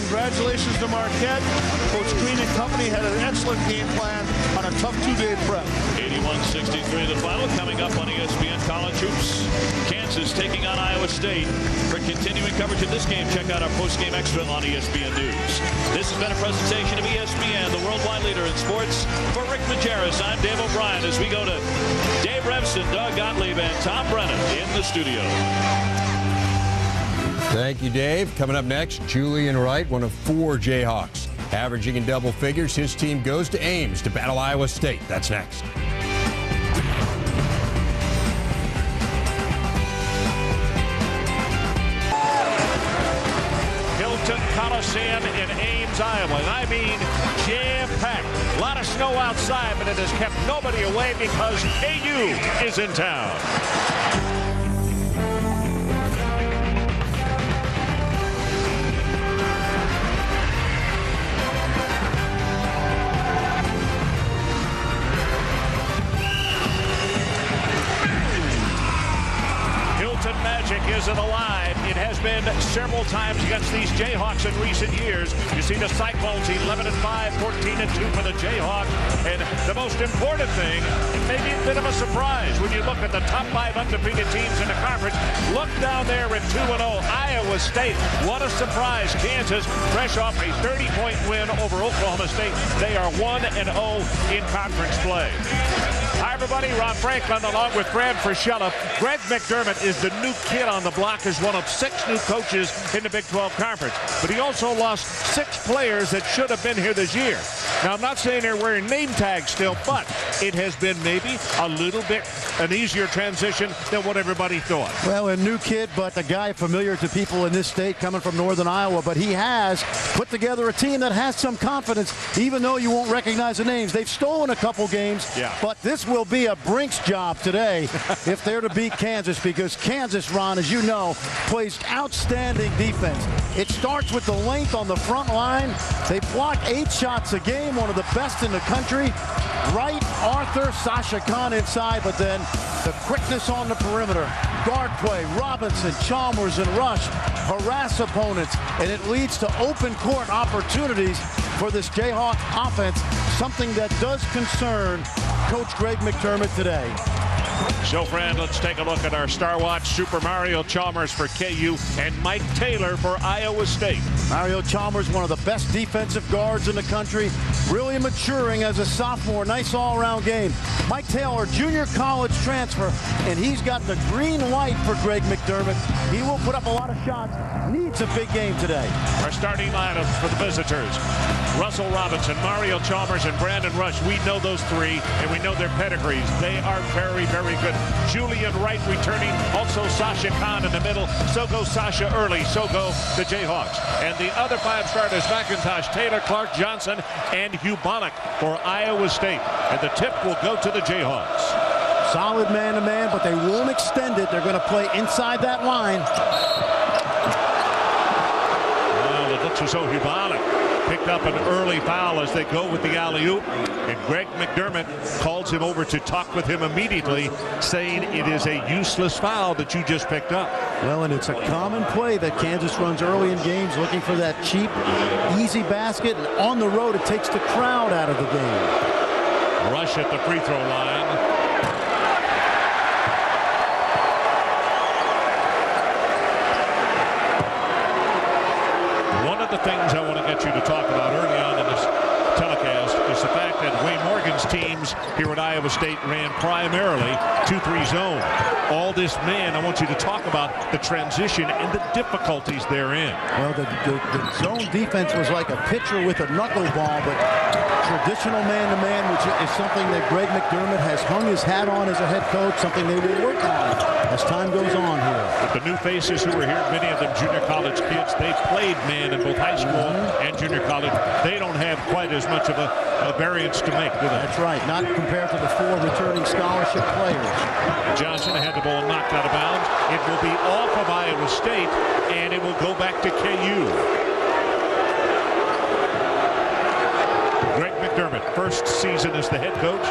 Congratulations to Marquette. Coach Green and company had an excellent game plan on a tough two-day prep. 81-63 the final. Coming up on ESPN College Hoops. Kansas taking on Iowa State. For continuing coverage of this game, check out our post-game extra on ESPN News. This has been a presentation of ESPN, the worldwide leader in sports. For Rick Majerus, I'm Dave O'Brien as we go to Dave Revson, Doug Gottlieb, and Tom Brennan in the studio. Thank you, Dave. Coming up next, Julian Wright, one of 4 Jayhawks. Averaging in double figures, his team goes to Ames to battle Iowa State. That's next. Hilton Coliseum in Ames, Iowa. And I mean jam-packed. A lot of snow outside, but it has kept nobody away because KU is in town. Magic isn't alive. It has been several times against these Jayhawks in recent years. You see the Cyclones 11-5, 14-2 for the Jayhawks. And the most important thing, maybe a bit of a surprise when you look at the top 5 undefeated teams in the conference. Look down there at 2-0. Iowa State. What a surprise. Kansas, fresh off a 30-point win over Oklahoma State. They are 1-0 in conference play. Hi, everybody. Ron Franklin along with Brad Frischella. Greg McDermott is the new kid on the block, as one of 6 new coaches in the Big 12 Conference. But he also lost 6 players that should have been here this year. Now, I'm not saying they're wearing name tags still, but it has been maybe a little bit an easier transition than what everybody thought. Well, a new kid, but a guy familiar to people in this state coming from northern Iowa. But he has put together a team that has some confidence, even though you won't recognize the names. They've stolen a couple games, but this will be a Brinks job today if they're to beat Kansas, because Kansas, Ron, as you know, plays outstanding defense. It starts with the length on the front line. They block 8 shots a game, one of the best in the country. Wright, Arthur, Sasha Khan inside, but then the quickness on the perimeter. Guard play, Robinson, Chalmers, and Rush harass opponents, and it leads to open court opportunities for this Jayhawk offense, something that does concern Coach Greg McDermott today. So, friend, let's take a look at our Star Watch. Super Mario Chalmers for KU and Mike Taylor for Iowa State. Mario Chalmers, one of the best defensive guards in the country, really maturing as a sophomore. Nice all-around game. Mike Taylor, junior college transfer, and he's got the green light for Greg McDermott. He will put up a lot of shots. Needs a big game today. Our starting lineup for the visitors: Russell Robinson, Mario Chalmers, and Brandon Rush. We know those 3, and we know their pedigrees. They are very, very good. Julian Wright returning. Also Sasha Khan in the middle. So goes Sasha early. So go the Jayhawks. And the other 5 starters: McIntosh, Taylor, Clark, Johnson, and Hubonic for Iowa State. And the tip will go to the Jayhawks. Solid man-to-man, but they won't extend it. They're going to play inside that line. Well, it looks as though Hubonic picked up an early foul as they go with the alley-oop, and Greg McDermott calls him over to talk with him immediately, saying it is a useless foul that you just picked up. Well, and it's a common play that Kansas runs early in games, looking for that cheap, easy basket, and on the road it takes the crowd out of the game. Rush at the free throw line. One of the things I want to get you to talk about early on in this telecast is the fact that Wayne Morgan's teams here at Iowa State ran primarily 2-3 zone. All this man, I want you to talk about the transition and the difficulties therein. Well, the zone defense was like a pitcher with a knuckleball, but traditional man-to-man, which is something that Greg McDermott has hung his hat on as a head coach, something they will work on as time goes on here. But the new faces who are here, many of them junior college kids, they played man in both high school and junior college. They don't have quite as much of a variance to make, do they? That's right, not compared to the 4 returning scholarship players. Johnson had the ball knocked out of bounds. It will be off of Iowa State, and it will go back to KU. Greg McDermott, first season as the head coach.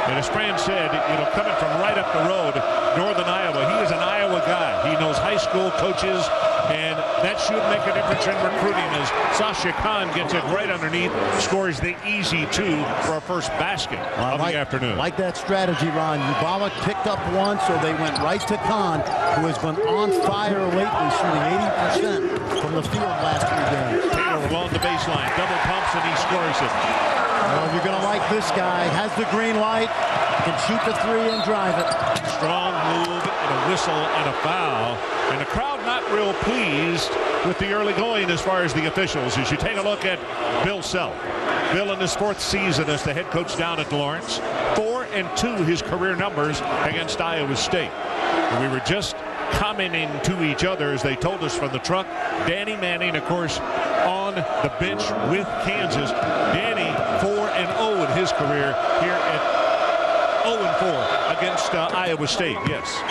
And as Fran said, you know, coming from right up the road, Northern Iowa, he is an Iowa guy. He knows high school coaches And that should make a difference in recruiting as Sasha Khan gets it right underneath, scores the easy 2 for our first basket of the afternoon. Like that strategy, Ron. Ubala picked up one, so they went right to Khan, who has been on fire lately, shooting 80% from the field last 3 games. Taylor along the baseline, double pumps, and he scores it. Well, you're going to like this guy. Has the green light, can shoot the 3 and drive it. Strong move and a whistle and a foul. And the crowd not real pleased with the early going as far as the officials. As you take a look at Bill Self. Bill in his 4th season as the head coach down at Lawrence. 4-2 his career numbers against Iowa State. And we were just commenting to each other as they told us from the truck. Danny Manning, of course, on the bench with Kansas. Danny 4-0 in his career here at 0-4 against Iowa State. Yes.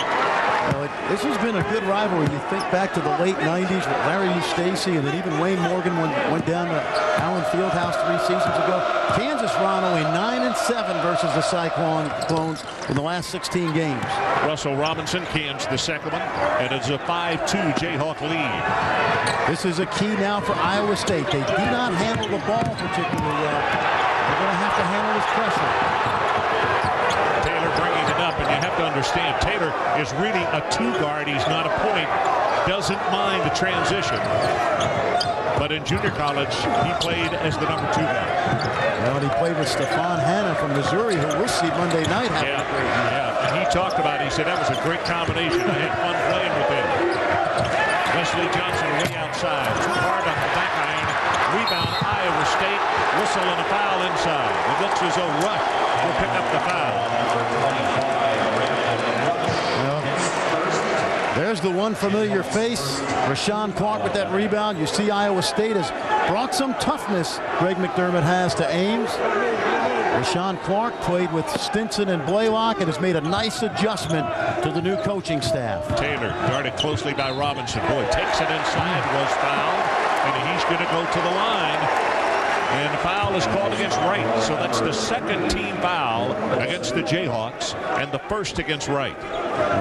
Well, this has been a good rivalry. You think back to the late 90s with Larry Eustacey, and then even Wayne Morgan went down to Allen Fieldhouse 3 seasons ago. Kansas, Ron, only 9-7 versus the Cyclones in the last 16 games. Russell Robinson cans the second one, and it's a 5-2 Jayhawk lead. This is a key now for Iowa State. They do not handle the ball particularly well. They're going to have to handle this pressure. And you have to understand, Taylor is really a 2 guard. He's not a point. Doesn't mind the transition. But in junior college, he played as the number 2 guy. Well, and he played with Stefan Hanna from Missouri, who we'll see Monday night. Yeah, and he talked about it. He said that was a great combination. I had fun playing with him. Wesley Johnson way outside. Hard on the back iron. Rebound, Iowa State. Whistle and a foul inside. It looks as though Rush will pick up the foul. There's the one familiar face, Rashawn Clark with that rebound. You see Iowa State has brought some toughness, Greg McDermott has, to Ames. Rashawn Clark played with Stinson and Blaylock and has made a nice adjustment to the new coaching staff. Taylor guarded closely by Robinson. Boy, takes it inside, was fouled, and he's going to go to the line. And the foul is called against Wright. So that's the 2nd team foul against the Jayhawks and the 1st against Wright.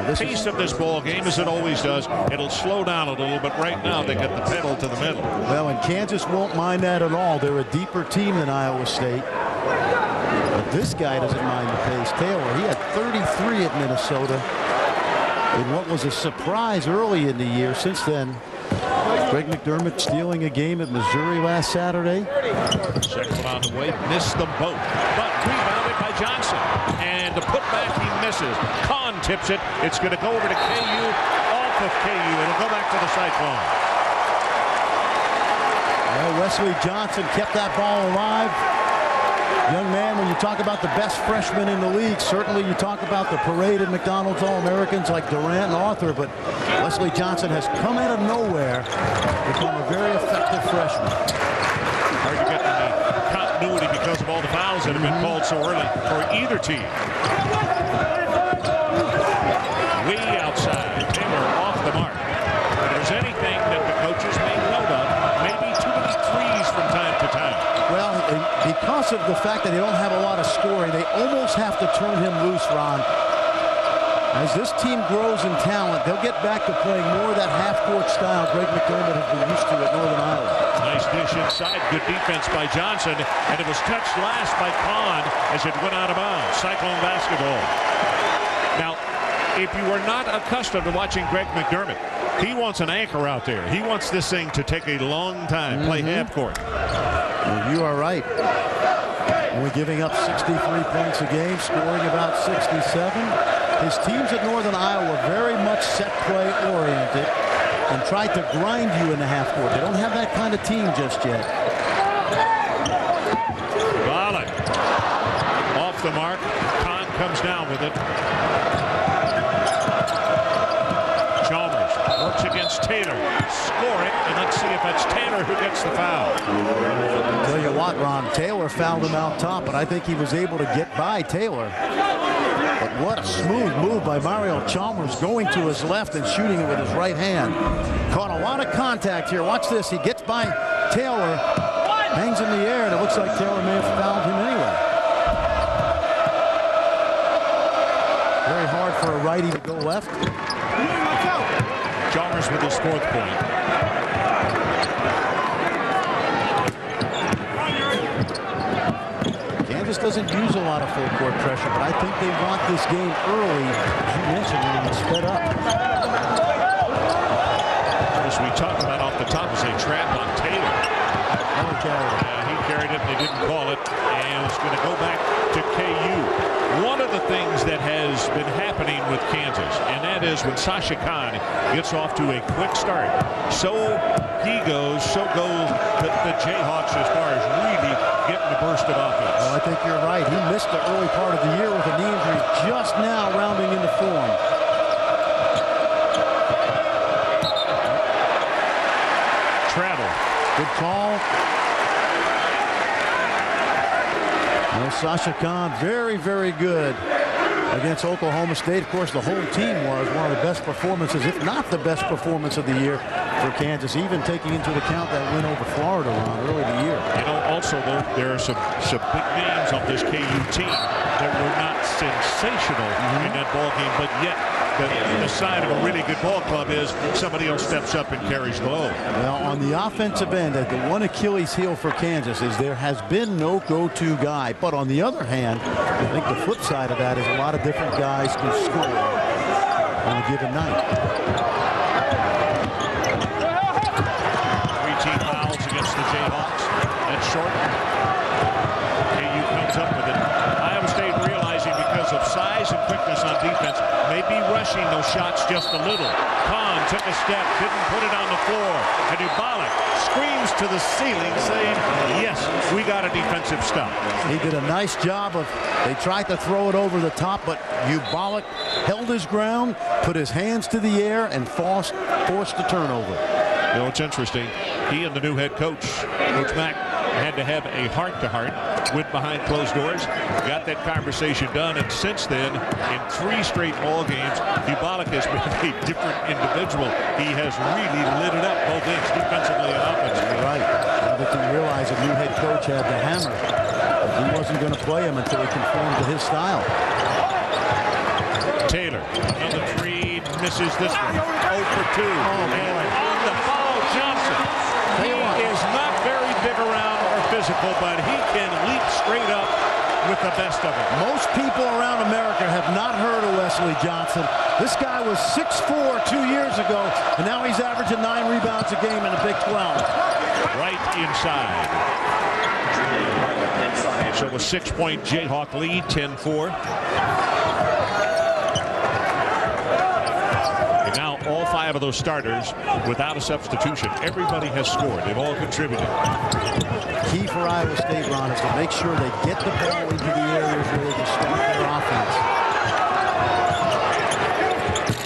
The pace of this ball game, as it always does, it'll slow down a little, but right now they get the pedal to the metal. Well, and Kansas won't mind that at all. They're a deeper team than Iowa State. But this guy doesn't mind the pace. Taylor, he had 33 at Minnesota in what was a surprise early in the year. Since then, Greg McDermott stealing a game at Missouri last Saturday. Second one on the way, missed them both, but rebounded by Johnson. And the putback, he misses. Kahn tips it. It's going to go over to KU, off of KU. It'll go back to the Cyclones. Well, Wesley Johnson kept that ball alive. Young man, when you talk about the best freshmen in the league, certainly you talk about the parade of McDonald's All-Americans like Durant and Arthur, but Wesley Johnson has come out of nowhere, become a very effective freshman. Hard to get the continuity because of all the fouls that have been called so early for either team. Way outside, Taylor off the mark. If there's anything that the coaches may note of, maybe too many threes from time to time. Well, because of the fact that they don't have a lot of scoring, they almost have to turn him loose, Ron. As this team grows in talent, they'll get back to playing more of that half-court style Greg McDermott has been used to at Northern Iowa. Nice dish inside. Good defense by Johnson. And it was touched last by Kahn as it went out of bounds. Cyclone basketball. Now, if you are not accustomed to watching Greg McDermott, he wants an anchor out there. He wants this thing to take a long time, play half-court. Well, you are right. Only giving up 63 points a game, scoring about 67. His teams at Northern Iowa very much set play oriented and tried to grind you in the half court. They don't have that kind of team just yet. Volley. Off the mark. Kahn comes down with it. Chalmers works against Taylor. Scoring, and let's see if that's Taylor who gets the foul. I'll tell you what, Ron, Taylor fouled him out top, but I think he was able to get by Taylor. But what a smooth move by Mario Chalmers, going to his left and shooting it with his right hand. Caught a lot of contact here. Watch this. He gets by Taylor, hangs in the air, and it looks like Taylor may have fouled him anyway. Very hard for a righty to go left. Chalmers with his 4th point. Kansas doesn't use a lot of full court pressure, but I think they want this game early, as you mentioned, when it's sped up. As we talked about off the top, is a trap on Taylor. He carried it, they didn't call it, and it's going to go back to KU. One of the things that has been happening with Kansas, and that is when Sasha Khan gets off to a quick start, so he goes, so goes the Jayhawks as far as really getting a burst of offense. Well, I think you're right. He missed the early part of the year with a knee injury, just now rounding into form. Travel. Good call. No, Sasha Khan, very, very good against Oklahoma State. Of course, the whole team was one of the best performances, if not the best performance of the year for Kansas, even taking into account that win over Florida early in the year. You know, also, though, there are some big names on this KU team that were not sensational in that ball game, but yet the sign of a really good ball club is somebody else steps up and carries the load. Well, on the offensive end, the one Achilles heel for Kansas is there has been no go-to guy. But on the other hand, I think the flip side of that is a lot of different guys can score on a given night. 3 team fouls against the Jayhawks. That's short. KU comes up with it. Iowa State realizing because of size and quickness on defense, may be rushing those shots just a little. Khan took a step, didn't put it on the floor. And Ubalik screams to the ceiling saying, yes, we got a defensive stop. He did a nice job of, they tried to throw it over the top, but Ubalik held his ground, put his hands to the air, and forced the turnover. You know, it's interesting. He and the new head coach, Coach Mack, had to have a heart-to-heart, went behind closed doors, got that conversation done, and since then, in 3 straight ball games, Ubalik has been a different individual. He has really lit it up both ends, defensively and offensively. You're right. I think he realized the new head coach had the hammer. He wasn't going to play him until he conformed to his style. Taylor, another 3, misses this one. 0 for 2. And on the foul, Johnson. He is not very big around or physical, but he can leap straight up with the best of it. Most people around America have not heard of Wesley Johnson. This guy was 6'4" 2 years ago, and now he's averaging 9 rebounds a game in the Big 12. Right inside. So a 6-point Jayhawk lead, 10-4. And now all 5 of those starters without a substitution. Everybody has scored. They've all contributed. Key for Iowa State, Ron, is to make sure they get the ball into the areas where they can start their offense.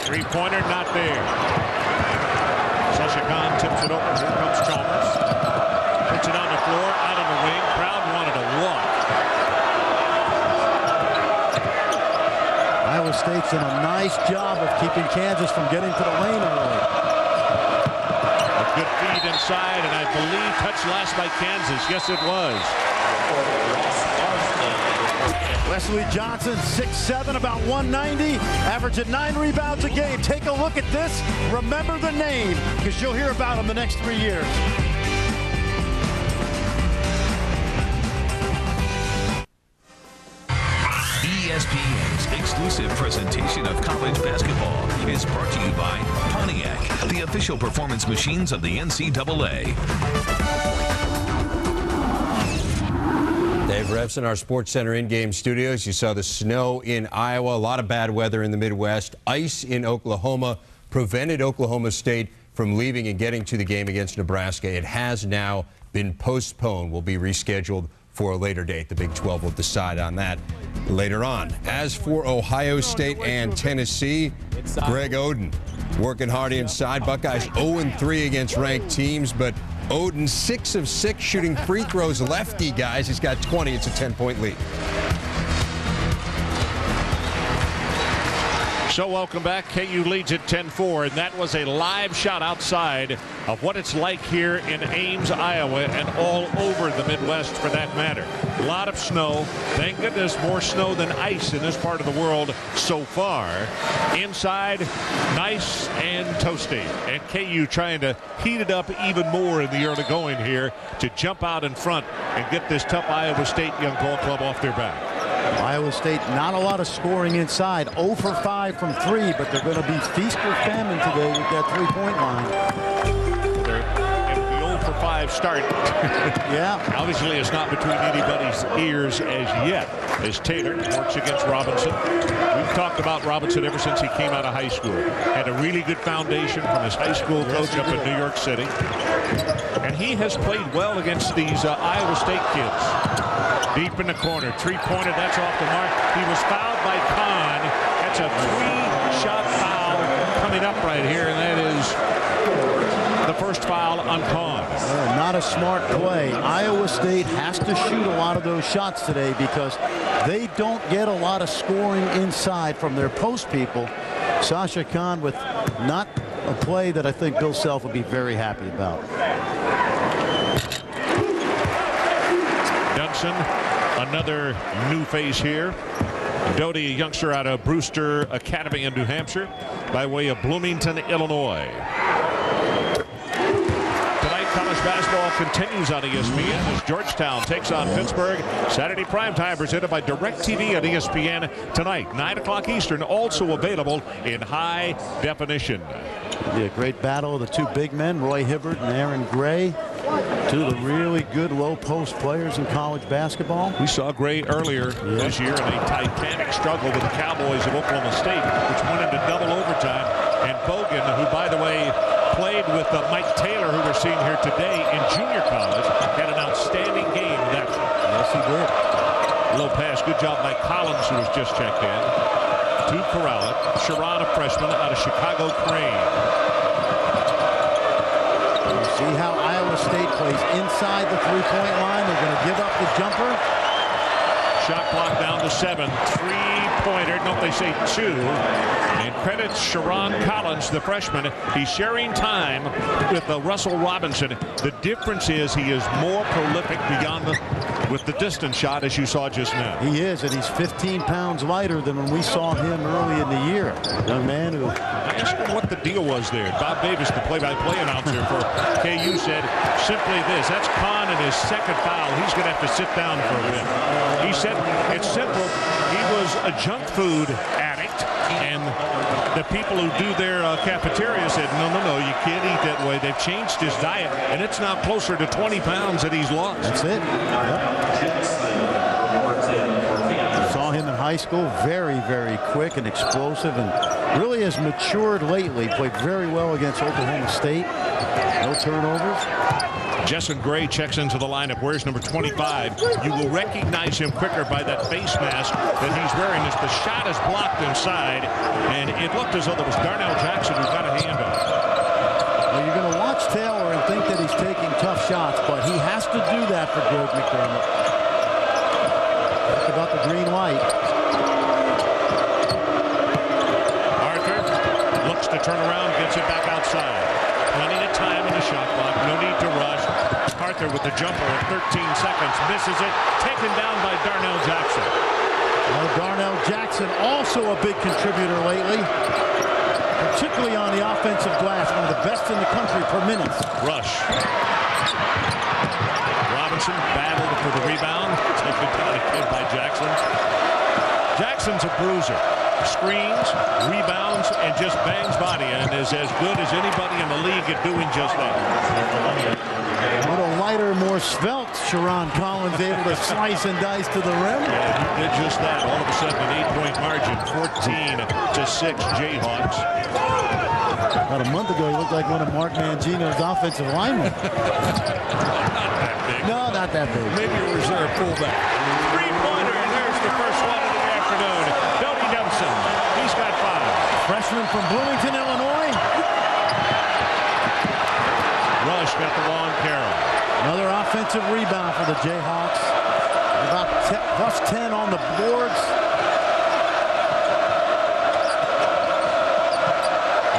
3-pointer not there. Sasha Khan tips it over. Here comes Chalmers. Puts it on the floor, out on the wing. Crowd wanted a walk. Iowa State's done a nice job of keeping Kansas from getting to the lane early. A good feed inside, and I believe touched last by Kansas. Yes, it was. Wesley Johnson, 6'7", about 190, averaging 9 rebounds a game. Take a look at this. Remember the name, because you'll hear about him the next 3 years. ESPN's exclusive presentation of college basketball is brought to you by Pontiac, the official performance machines of the NCAA. Dave Refs in our Sports Center in-game studios. You saw the snow in Iowa, a lot of bad weather in the Midwest. Ice in Oklahoma prevented Oklahoma State from leaving and getting to the game against Nebraska. It has now been postponed. Will be rescheduled for a later date. The Big 12 will decide on that later on. As for Ohio State and Tennessee, Greg Oden working hard inside. Buckeyes 0-3 against ranked teams, but Oden 6 of 6 shooting free throws. Lefty, guys. He's got 20. It's a 10-point lead. So welcome back. KU leads at 10-4, and that was a live shot outside of what it's like here in Ames, Iowa, and all over the Midwest for that matter. A lot of snow. Thank goodness, more snow than ice in this part of the world so far. Inside, nice and toasty. And KU trying to heat it up even more in the early going here to jump out in front and get this tough Iowa State young ball club off their back. Iowa State, not a lot of scoring inside. 0 for 5 from 3, but they're going to be feast or famine today with that three-point line. The 0 for 5 start. Yeah. Obviously, it's not between anybody's ears as yet, as Taylor works against Robinson. We've talked about Robinson ever since he came out of high school. Had a really good foundation from his high school coach up in New York City. And he has played well against these Iowa State kids. Deep in the corner, three-pointer, that's off the mark. He was fouled by Kahn. That's a three-shot foul coming up right here, and that is the first foul on Kahn. Not a smart play. Iowa State has to shoot a lot of those shots today because they don't get a lot of scoring inside from their post people. Sasha Kahn with not a play that I think Bill Self would be very happy about. Dunson, another new face here. Doty, a youngster out of Brewster Academy in New Hampshire by way of Bloomington, Illinois. Tonight, college basketball continues on ESPN as Georgetown takes on Pittsburgh. Saturday primetime presented by DirecTV on ESPN tonight, 9 o'clock Eastern, also available in high definition. Yeah, great battle of the two big men, Roy Hibbert and Aaron Gray. Two of the really good low post players in college basketball. We saw Gray earlier this year in a titanic struggle with the Cowboys of Oklahoma State, which went into double overtime. And Bogan, who, by the way, played with Mike Taylor, who we're seeing here today in junior college, had an outstanding game in that one. Yes, he did. Low pass. Good job by Collins, who was just checked in. To Corrales. Sharon, a freshman out of Chicago Crane. See how Iowa State plays inside the three-point line. They're going to give up the jumper. Shot clock down to 7. Three-pointer. No, they say 2. And credits Sharon Collins, the freshman. He's sharing time with Russell Robinson. The difference is he is more prolific beyond with the distance shot, as you saw just now. He is, and he's 15 pounds lighter than when we saw him early in the year. Young man who... I asked him what the deal was there. Bob Davis, the play-by-play announcer for KU, said simply this: that's Kahn in his second foul. He's going to have to sit down for a bit. He said it's simple. He was a junk food addict, and the people who do their cafeteria said, no, you can't eat that way. They've changed his diet, and it's now closer to 20 pounds that he's lost. That's it. Yep. Saw him in high school, very, very quick and explosive, and really has matured lately. Played very well against Oklahoma State. No turnovers. Jesson Gray checks into the lineup. Where's number 25? You will recognize him quicker by that face mask that he's wearing. As the shot is blocked inside, and it looked as though there was Darnell Jackson who got a hand on it. Well, you're going to watch Taylor and think that he's taking tough shots, but he has to do that for Greg McDermott. Think about the green light. Arthur looks to turn around, gets it back outside. Plenty of time in the shot clock. No need to rush. Arthur with the jumper at 13 seconds. Misses it. Taken down by Darnell Jackson. Well, Darnell Jackson also a big contributor lately, particularly on the offensive glass. One of the best in the country per minute. Rush. Robinson battled for the rebound. Taken down again by Jackson. Jackson's a bruiser. Screens, rebounds, and just bangs body, and is as good as anybody in the league at doing just that. A little lighter, more svelte Sharon Collins able to slice and dice to the rim. Yeah, he did just that. All of a sudden, an 8-point margin, 14-6 Jayhawks. About a month ago, he looked like one of Mark Mangino's offensive linemen. Not that big. No, not that big. Maybe a reserve fullback. Three-pointer, and there's the first one of the afternoon. Doty Dunson, he's got 5. Freshman from Bloomington, Illinois. Rush got the long carry. Another offensive rebound for the Jayhawks. About +10 on the boards.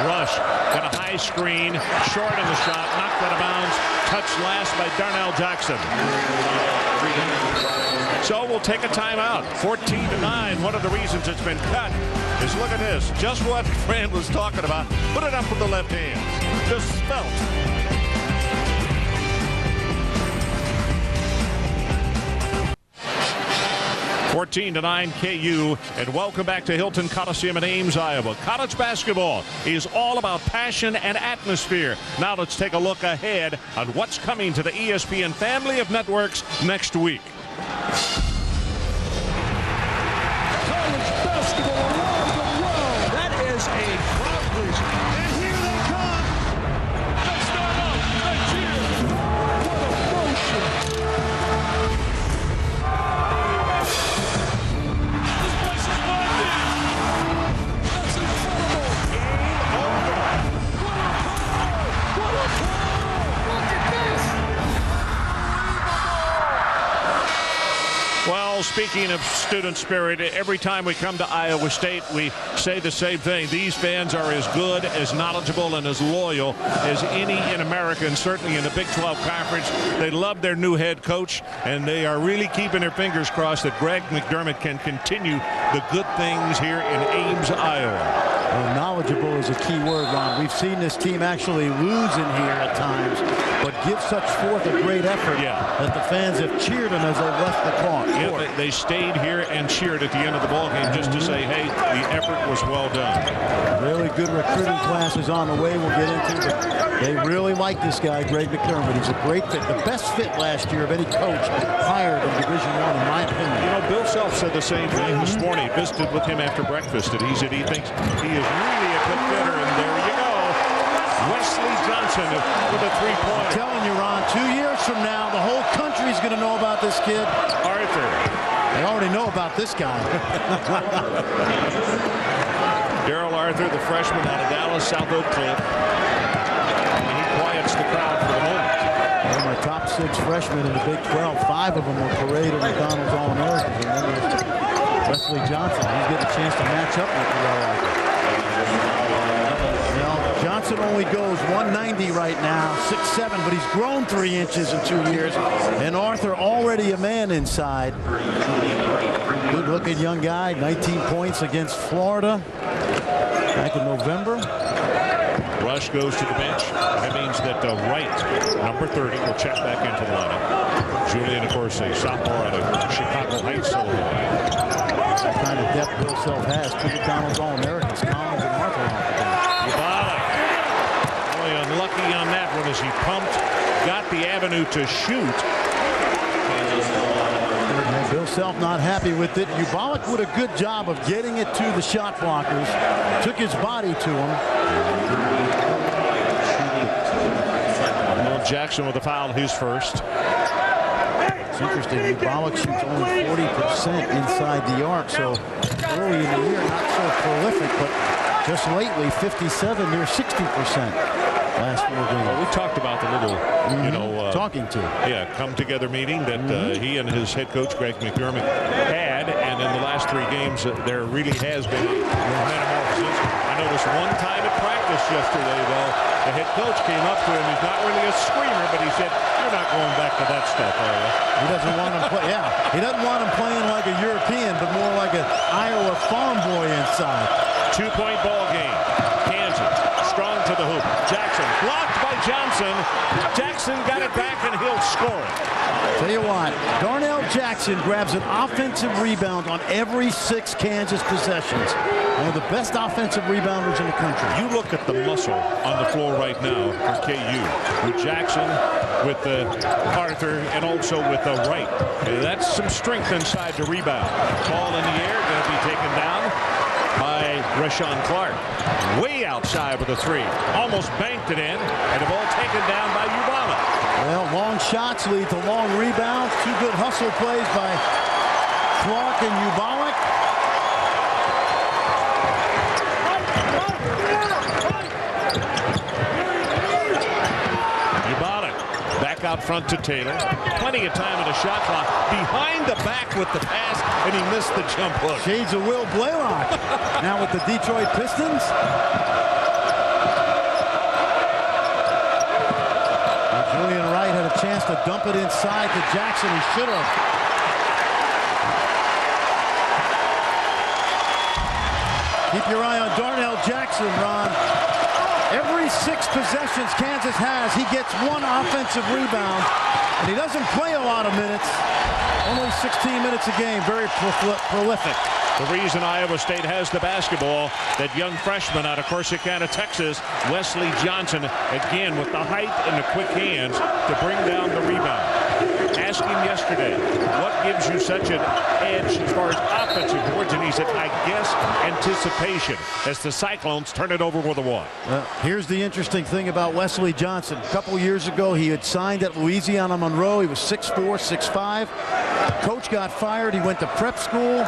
Rush got a high screen, short in the shot, knocked out of bounds, touched last by Darnell Jackson. So we'll take a timeout. 14-9. One of the reasons it's been cut is, look at this, just what Fran was talking about. Put it up with the left hand. Just spelt. 14-9 KU, and welcome back to Hilton Coliseum in Ames, Iowa. College basketball is all about passion and atmosphere. Now let's take a look ahead on what's coming to the ESPN family of networks next week. College basketball around the world. That is a crowd pleaser. And here they come. They start up. They cheer. What emotion. This place is buzzing. That's incredible. Game over. What a power. Look at this. Well, speaking of student spirit, every time we come to Iowa State, we say the same thing. These fans are as good, as knowledgeable, and as loyal as any in America, and certainly in the Big 12 Conference. They love their new head coach, and they are really keeping their fingers crossed that Greg McDermott can continue the good things here in Ames, Iowa. Well, knowledgeable is a key word, Ron. We've seen this team actually lose in here at times, but give such forth a great effort that the fans have cheered them as they left the court. Yeah, they stayed here and cheered at the end of the ballgame just to say, hey, the effort was well done. Really good recruiting classes on the way we'll get into, but they really like this guy, Greg McDermott. He's a great fit, the best fit last year of any coach hired in Division I, in my opinion. You know, Bill Self said the same thing this morning. Visited with him after breakfast, and he said he thinks he is really a good fitter, and there you go. Wesley Johnson with a three-pointer. I'm telling you, Ron, 2 years from now, the whole country's going to know about this kid. Arthur. They already know about this guy. Darrell Arthur, the freshman out of Dallas, South Oak Cliff. And he quiets the crowd for the moment. One of my top 6 freshmen in the Big 12. 5 of them were paraded McDonald's All-Americans. And then there's Wesley Johnson. He's getting a chance to match up with Darrell Arthur. Johnson only goes 190 right now, 6'7", but he's grown 3 inches in 2 years. And Arthur already a man inside. Good-looking young guy, 19 points against Florida back in November. Rush goes to the bench. That means that Wright, number 30, will check back into the lineup. Julian, of course, a sophomore out of Chicago Heights, Illinois. What kind of depth Bill Self has. 2 McDonald's All-Americans, Collins and Arthur off the bench. Unlucky on that one as he pumped, got the avenue to shoot. And Bill Self not happy with it. Ubalik did a good job of getting it to the shot blockers. Took his body to him. Well, Jackson with a foul, his first. It's interesting. Ubalik shoots only 40% inside the arc. So early in the year, not so prolific, but just lately, 57 near 60%. Last 4 games. Well, we talked about the little, you know, talking to. Yeah, come-together meeting that he and his head coach, Greg McDermott, had. And in the last 3 games, there really has been a metamorphosis. I noticed one time at practice yesterday, though, the head coach came up to him. He's not really a screamer, but he said, you're not going back to that stuff, are you? He doesn't want him play. Yeah, he doesn't want him playing like a European, but more like an Iowa farm boy inside. 2-point ball game. Kansas strong to the hoop. Jackson blocked by Johnson. Jackson got it back and he'll score it. Tell you what, Darnell Jackson grabs an offensive rebound on every 6 Kansas possessions. One of the best offensive rebounders in the country. You look at the muscle on the floor right now for KU with Jackson, with Arthur, and also with Wright. That's some strength inside the rebound. Ball in the air, going to be taken down by Rashawn Clark. Way outside with a 3. Almost banked it in, and the ball taken down by Ubalik. Well, long shots lead to long rebounds. 2 good hustle plays by Clark and Ubalik. Ubalik back out front to Taylor. Plenty of time on the shot clock. Behind the back with the pass, and he missed the jump hook. Shades of Will Blaylock. Now with the Detroit Pistons. chance to dump it inside to Jackson. He should have. Keep your eye on Darnell Jackson, Ron. Every 6 possessions Kansas has, he gets 1 offensive rebound, and he doesn't play a lot of minutes. Only 16 minutes a game. Very prolific. The reason Iowa State has the basketball, that young freshman out of Corsicana, Texas, Wesley Johnson, again with the height and the quick hands to bring down the rebound. Asked him yesterday, what gives you such an edge as far as offensive boards? And he said, I guess anticipation, as the Cyclones turn it over with a 1. Here's the interesting thing about Wesley Johnson. A couple years ago, he had signed at Louisiana Monroe. He was 6'4", 6'5". Coach got fired. He went to prep school.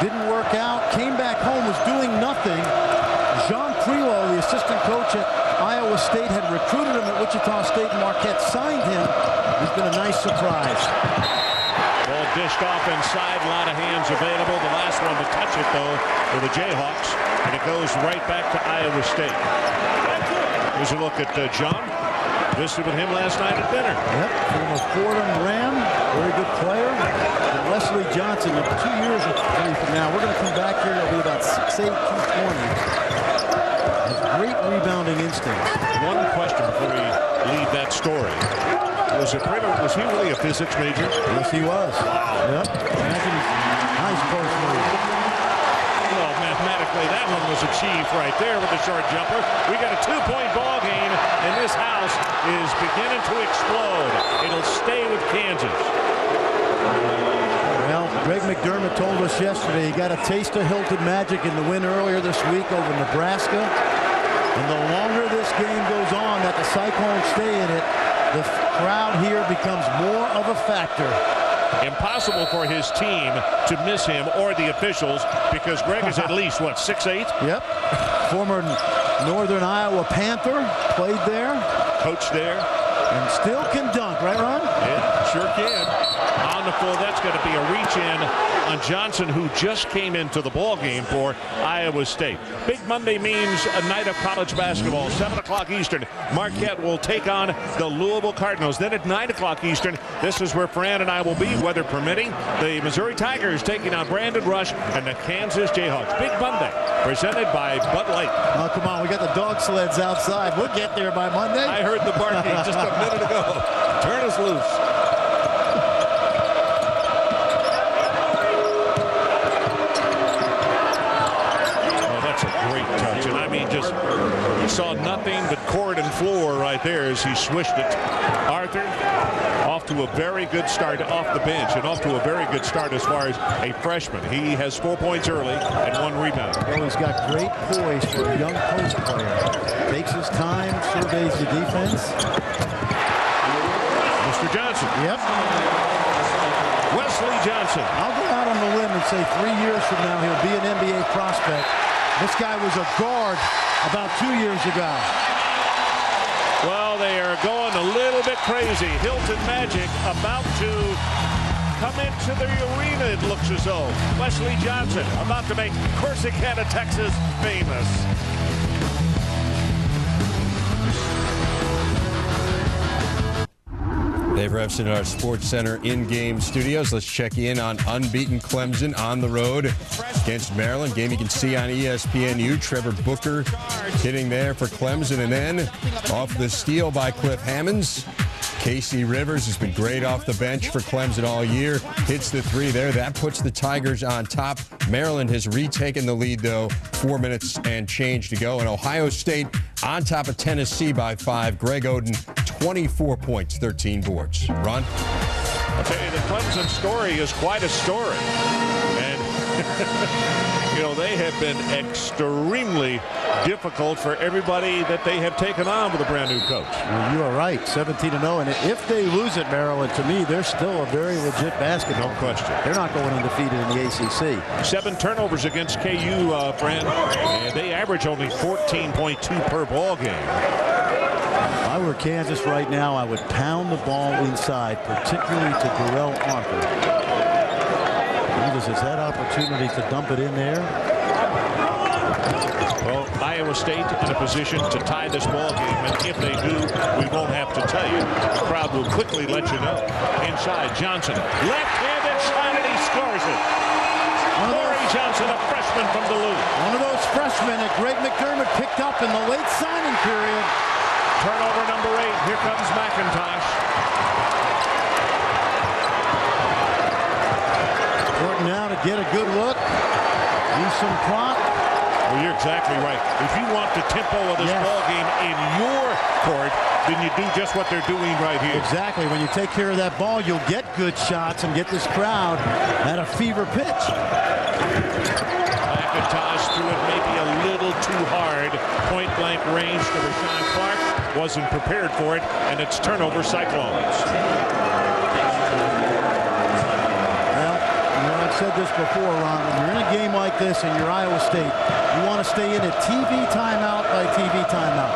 Didn't work out. Came back home, was doing nothing. Jean Prilo, the assistant coach at Iowa State, had recruited him at Wichita State, and Marquette signed him. He's been a nice surprise. Ball dished off inside, a lot of hands available. The last one to touch it, though, for the Jayhawks, and it goes right back to Iowa State. Here's a look at John. Visited with him last night at dinner. Yep, former Fordham Ram, very good player. And Wesley Johnson, in 2 years from now, we're going to come back here. He'll be about 6'8", 220. Has great rebounding instincts. One question before we leave that story. Was he really a physics major? Yes, he was. Yep. Imagine, nice post move. Well, mathematically, that one was achieved right there with the short jumper. We got a 2-point ball game, and this house is beginning to explode. It'll stay with Kansas. Well, Greg McDermott told us yesterday he got a taste of Hilton Magic in the win earlier this week over Nebraska. And the longer this game goes on that the Cyclones stay in it, the crowd here becomes more of a factor. Impossible for his team to miss him or the officials, because Greg is at least, what, 6'8"? Yep. Former Northern Iowa Panther, played there. Coach there. And still can dunk, right, Ron? Yeah, sure can. On the floor, that's going to be a reach-in on Johnson, who just came into the ball game for Iowa State. Big Monday means a night of college basketball, 7 o'clock Eastern. Marquette will take on the Louisville Cardinals. Then at 9 o'clock Eastern, this is where Fran and I will be, weather permitting. The Missouri Tigers taking on Brandon Rush and the Kansas Jayhawks. Big Monday, presented by Bud Light. Oh, come on, we got the dog sleds outside. We'll get there by Monday. I heard the barking just a minute ago. Turn us loose. You saw nothing but court and floor right there as he swished it. Arthur off to a very good start off the bench, and off to a very good start as far as a freshman. He has 4 points early and 1 rebound. Well, he's got great poise for a young post player. Takes his time, surveys the defense. Mr. Johnson. Yep. Wesley Johnson. I'll go out on the limb and say 3 years from now he'll be an NBA prospect. This guy was a guard about 2 years ago. Well, they are going a little bit crazy. Hilton Magic about to come into the arena, it looks as though. Wesley Johnson about to make Corsicana, Texas famous. Dave Revson at our Sports Center in-game studios. Let's check in on unbeaten Clemson on the road against Maryland. Game you can see on ESPNU. Trevor Booker hitting there for Clemson. And then off the steal by Cliff Hammonds, Casey Rivers has been great off the bench for Clemson all year. Hits the 3 there. That puts the Tigers on top. Maryland has retaken the lead, though. 4 minutes and change to go. And Ohio State on top of Tennessee by 5. Greg Oden, 24 points, 13 boards. Ron? I'll tell you, the Clemson story is quite a story. And, you know, they have been extremely difficult for everybody that they have taken on with a brand new coach. Well, you are right, 17-0. And if they lose at Maryland, to me, they're still a very legit basketball. No question. They're not going undefeated in the ACC. 7 turnovers against KU, Fran. And they average only 14.2 per ball game. If I were Kansas right now, I would pound the ball inside, particularly to Darrell Arthur. Kansas has had opportunity to dump it in there. Well, Iowa State in a position to tie this ball game, and if they do, we won't have to will tell you, the crowd will quickly let you know. Inside, Johnson, left-handed shot, and he scores it. Corey Johnson, a freshman from Duluth. One of those freshmen that Greg McDermott picked up in the late signing period. Turnover number 8. Here comes McIntosh. Important now to get a good look. Use some clock. Well, you're exactly right. If you want the tempo of this ball game in your court, then you do just what they're doing right here. Exactly. When you take care of that ball, you'll get good shots and get this crowd at a fever pitch. McIntosh threw it maybe a little too hard. Point blank range to Rashawn Clark. Wasn't prepared for it, and it's turnover Cyclones. I've said this before, Ron. When you're in a game like this and you're Iowa State, you want to stay in it TV timeout by TV timeout.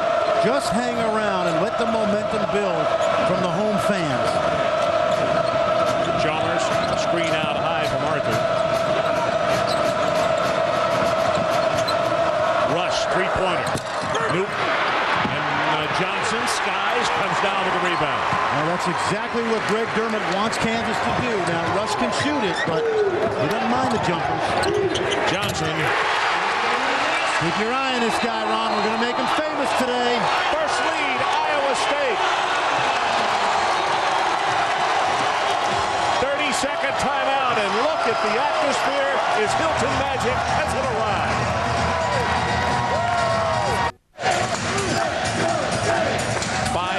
Just hang around and let the momentum build from the home fans. Chalmers, screen out high from Arthur. Rush, three-pointer. Nope. And Johnson skies, comes down with the rebound. Well, that's exactly what Greg Dermott wants Kansas to do. Now, Rush can shoot it, but he doesn't mind the jumpers. Johnson. Keep your eye on this guy, Ron. We're going to make him famous today. First lead, Iowa State. 30-second timeout, and look at the atmosphere. Is Hilton Magic has it arrived.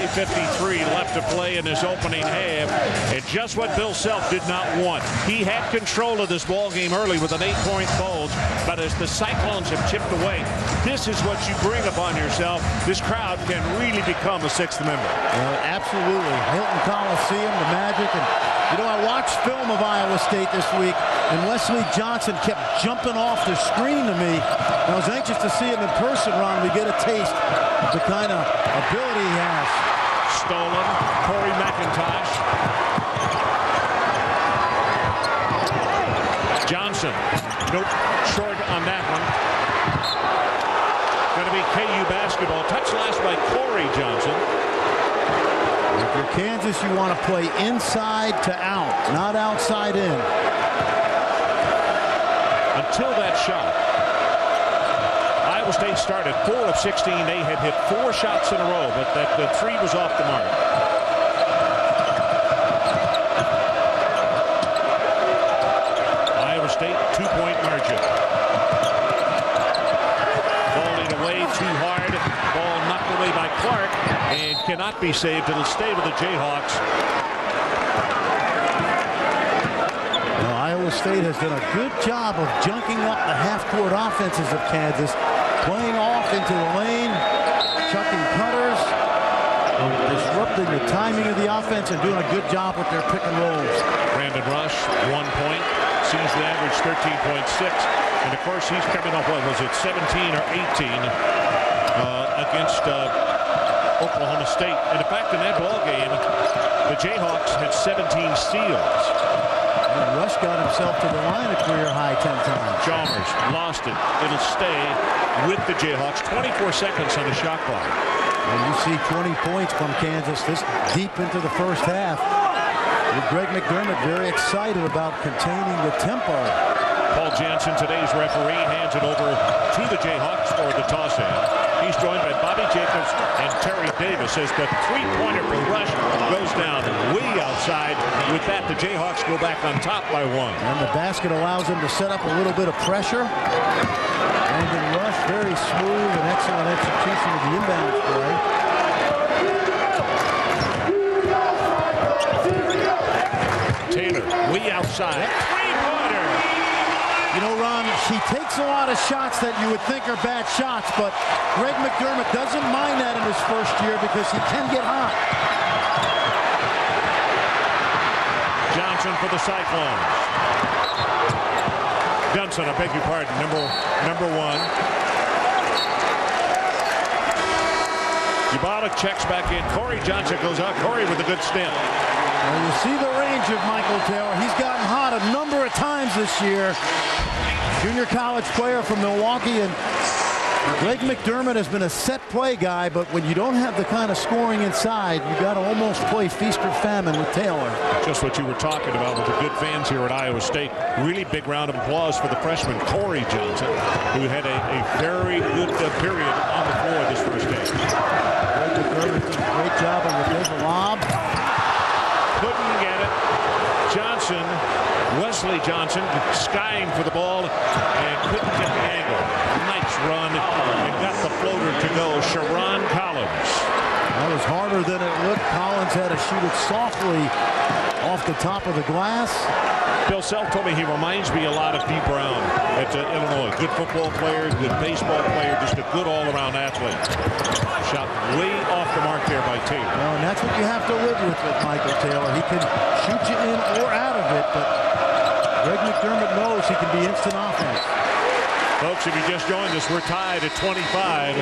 .53 left to play in his opening half, and just what Bill Self did not want. He had control of this ball game early with an 8-point bulge, but as the Cyclones have chipped away, this is what you bring upon yourself. This crowd can really become a sixth member. Absolutely. Hilton Coliseum, the Magic, and you know, I watched film of Iowa State this week, and Wesley Johnson kept jumping off the screen to me. I was anxious to see him in person, Ron. We get a taste of the kind of ability he has. Stolen, Corey McIntosh. Johnson, nope, short on that one. Going to be KU basketball. Touch last by Corey Johnson. If you're Kansas, you want to play inside to out, not outside in. Until that shot, Iowa State started 4 of 16. They had hit 4 shots in a row, but the 3 was off the mark. Iowa State, 2-point margin. Falling away too hard. Ball knocked away by Clark and cannot be saved. It'll stay with the Jayhawks. Iowa State has done a good job of junking up the half-court offenses of Kansas, playing off into the lane, chucking cutters, disrupting the timing of the offense, and doing a good job with their pick and rolls. Brandon Rush, 1 point, sees the average 13.6, and of course he's coming up, what was it, 17 or 18 against Oklahoma State. And in fact, in that ball game, the Jayhawks had 17 steals. And Rush got himself to the line a career high 10 times. Chalmers lost it. It'll stay with the Jayhawks. 24 seconds on the shot clock. And you see 20 points from Kansas this deep into the first half. With Greg McDermott very excited about containing the tempo. Paul Jansen, today's referee, hands it over to the Jayhawks for the toss-in. He's joined by Bobby Jacobs and Terry Davis as the three-pointer for Rush goes down way outside. With that, the Jayhawks go back on top by 1. And the basket allows them to set up a little bit of pressure. And then Rush, very smooth and excellent execution of the inbound play. Taylor, way outside. Three-pointer. You know, Ron, he takes a lot of shots that you would think are bad shots, but Greg McDermott doesn't mind that in his first year because he can get hot. Johnson for the Cyclones. Johnson, I beg your pardon, number 1. Yabala checks back in. Corey Johnson goes out. Corey with a good stem. Well, you see the range of Michael Taylor. He's gotten hot a number of times this year. Junior college player from Milwaukee, and Greg McDermott has been a set play guy, but when you don't have the kind of scoring inside, you got to almost play feast or famine with Taylor. Just what you were talking about with the good fans here at Iowa State. Really big round of applause for the freshman Corey Johnson, who had a very good period on the floor this first game. Greg McDermott did a great job on the lob. Couldn't get it. Johnson, Wesley Johnson, skying for the ball and couldn't get the angle. Nice run and got the floater to go. Sharon Collins. That was harder than it looked. Collins had to shoot it softly off the top of the glass. Bill Self told me he reminds me a lot of Dee Brown at Illinois. Good football player, good baseball player, just a good all-around athlete. Shot way off the mark there by Taylor. Well, and that's what you have to live with Michael Taylor. He can shoot you in or out of it, but Greg McDermott knows he can be instant offense. Folks, if you just joined us, we're tied at 25.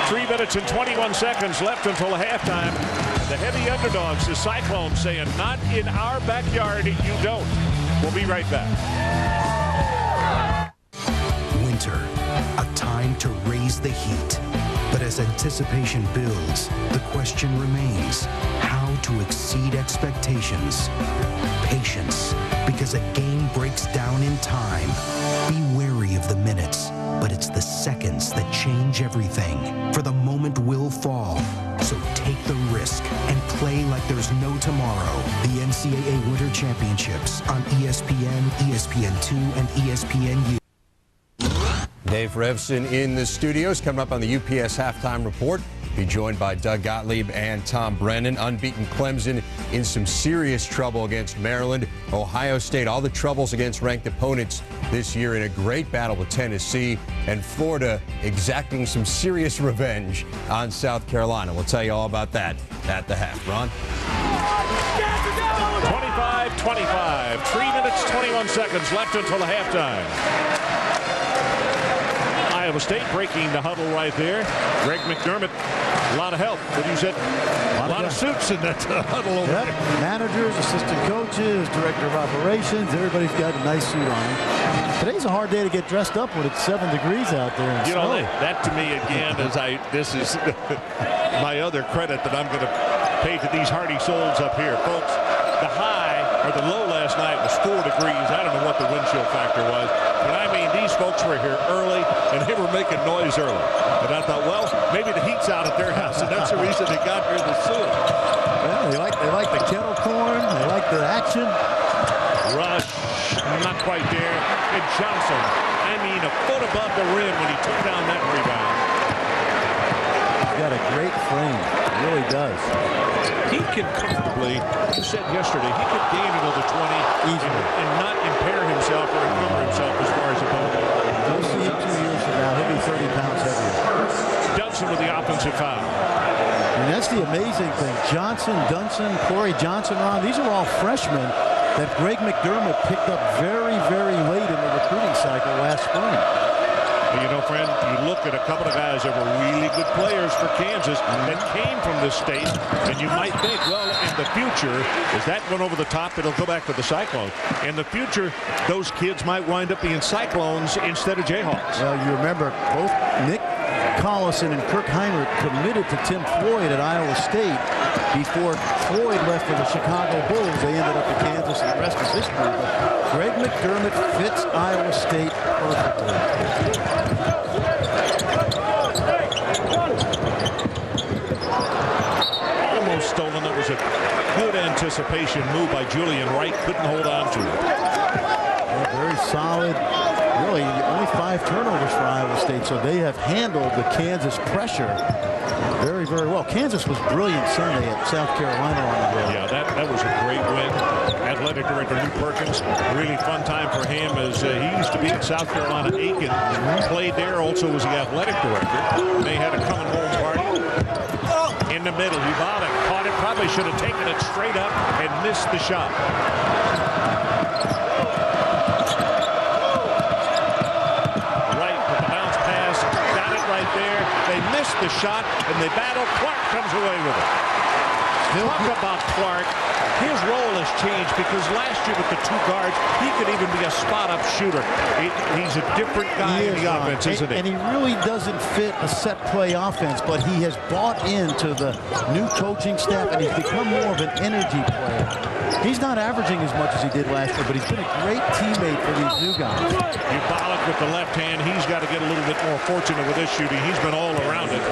3 minutes and 21 seconds left until halftime. The heavy underdogs, the Cyclones, saying, not in our backyard, you don't. We'll be right back. Winter, a time to raise the heat. But as anticipation builds, the question remains, how to exceed expectations. Patience, because a game breaks down in time. Be wary of the minutes, but it's the seconds that change everything. For the moment will fall, so take the risk and play like there's no tomorrow. The NCAA Winter Championships on ESPN, ESPN2, and ESPNU. Dave Revson in the studios. Coming up on the UPS Halftime Report, be joined by Doug Gottlieb and Tom Brennan. Unbeaten Clemson in some serious trouble against Maryland. Ohio State, all the troubles against ranked opponents this year in a great battle with Tennessee. And Florida exacting some serious revenge on South Carolina. We'll tell you all about that at the half. Ron? 25-25. 3 minutes, 21 seconds left until the halftime. Iowa State breaking the huddle right there. Greg McDermott, a lot of help. What you said? A lot of suits in that huddle over there. Managers, assistant coaches, director of operations, everybody's got a nice suit on. Today's a hard day to get dressed up when it's 7 degrees out there. You know, that to me again is this is my other credit that I'm going to pay to these hardy souls up here, folks. The high or the low last night was 4 degrees. I don't know what the wind chill factor was, but I mean these folks were here early and they were making noise early. And I thought, well, maybe the heat's out at their house, and that's the reason they got here to sue it. Well, they like the kettle corn. They like the action. Rush, not quite there. And Johnson, I mean, a foot above the rim when he took down that rebound. He's got a great frame. He really does. He can comfortably, you said yesterday, he could gain another 20 easily and not impair himself or encumber himself as far as opponent. We'll see him 2 years from now. He'll be 30 pounds heavier. Dunson with the offensive foul. And that's the amazing thing. Johnson, Dunson, Corey Johnson, Ron, these are all freshmen that Greg McDermott picked up very, very late in the recruiting cycle last spring. You know, friend, you look at a couple of guys that were really good players for Kansas that came from this state, and you might think, well, in the future, is that one over the top? It'll go back to the Cyclones. In the future, those kids might wind up being Cyclones instead of Jayhawks. Well, you remember both Nick Collison and Kirk Heinrich committed to Tim Floyd at Iowa State before Floyd left for the Chicago Bulls. They ended up at Kansas, and the rest is history. But Greg McDermott fits Iowa State perfectly. Almost stolen. It was a good anticipation move by Julian Wright. Couldn't hold on to it. Very solid. Really, only 5 turnovers for Iowa State, so they have handled the Kansas pressure very, very well. Kansas was brilliant Sunday at South Carolina on the road. Yeah, that was a great win. Athletic director Lou Perkins, really fun time for him as he used to be at South Carolina Aiken. Played there, also was the athletic director. They had a coming home party. In the middle, Uvalde caught it, probably should have taken it straight up and missed the shot. They missed the shot, and they battle. Clark comes away with it. Talk about Clark. His role has changed because last year with the 2 guards, he could even be a spot-up shooter. He's a different guy in the offense, isn't he? And he really doesn't fit a set-play offense, but he has bought into the new coaching staff, and he's become more of an energy player. He's not averaging as much as he did last year, but he's been a great teammate for these new guys. Ubalik with the left hand. He's got to get a little bit more fortunate with his shooting. He's been all around it.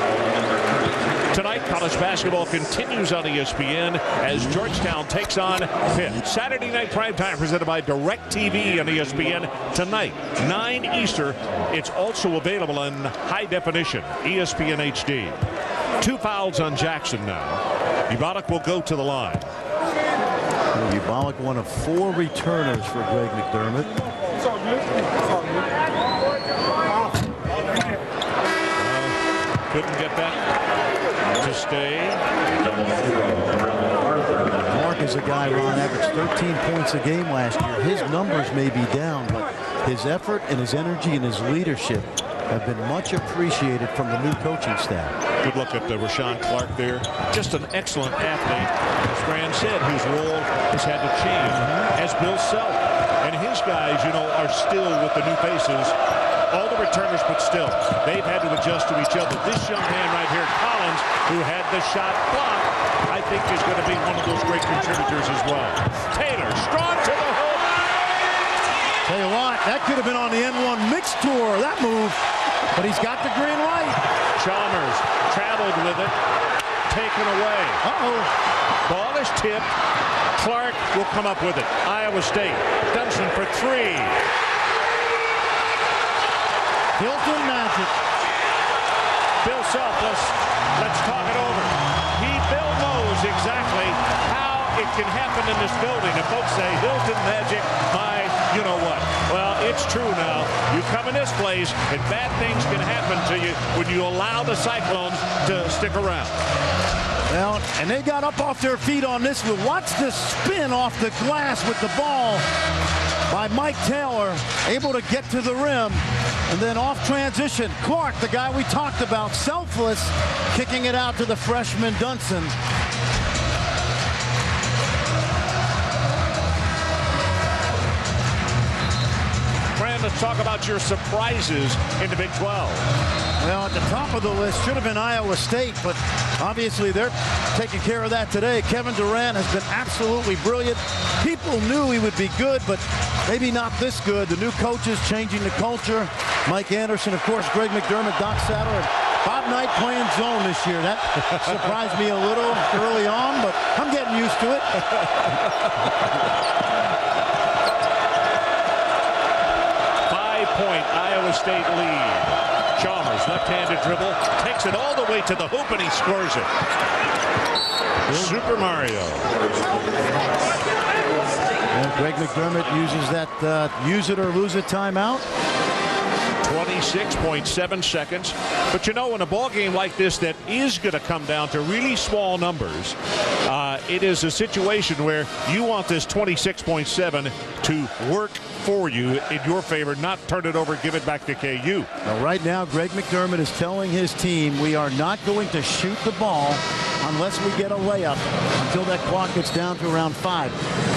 Tonight, college basketball continues on ESPN as Georgetown takes on Pitt. Saturday night primetime presented by DirecTV on ESPN tonight, 9 Eastern. It's also available in high definition, ESPN HD. 2 fouls on Jackson now. Ubalik will go to the line. Ubalik, one of 4 returners for Greg McDermott. Couldn't get that to stay. Mark is a guy, Ron, averaged 13 points a game last year. His numbers may be down, but his effort and his energy and his leadership have been much appreciated from the new coaching staff. Good look at Rashawn Clark there. Just an excellent athlete, as Fran said, whose role has had to change. As Bill Self and his guys, you know, are still with the new faces. All the returners, but still, they've had to adjust to each other. This young man right here, Collins, who had the shot blocked, I think is going to be one of those great contributors as well. Taylor, strong to the hoop. Tell you what, that could have been on the N1 mix tour, that move. But he's got the green light. Chalmers traveled with it, taken away. Ball is tipped. Clark will come up with it. Iowa State, Dunson for 3. Hilton Magic. Bill Self, let's talk it over. Bill knows exactly how it can happen in this building. And folks say, Hilton Magic, you know what? Well, it's true now. You come in this place, and bad things can happen to you when you allow the Cyclones to stick around. Well, and they got up off their feet on this one. Watch the spin off the glass with the ball by Mike Taylor, able to get to the rim. And then off transition, Clark, the guy we talked about, selfless, kicking it out to the freshman Dunson. Fran, let's talk about your surprises in the Big 12. Well, at the top of the list should have been Iowa State, but obviously they're taking care of that today. Kevin Durant has been absolutely brilliant. People knew he would be good, but maybe not this good. The new coaches changing the culture. Mike Anderson, of course, Greg McDermott, Doc Sadler, and Bob Knight playing zone this year. That surprised me a little early on, but I'm getting used to it. 5-point Iowa State lead. Chalmers, left-handed dribble, takes it all the way to the hoop, and he scores it. Super Mario. And Greg McDermott uses that use it or lose it timeout. 26.7 seconds. But you know, in a ball game like this that is going to come down to really small numbers, it is a situation where you want this 26.7 to work for you in your favor, not turn it over, give it back to KU. Well, right now, Greg McDermott is telling his team, we are not going to shoot the ball unless we get a layup until that clock gets down to around 5.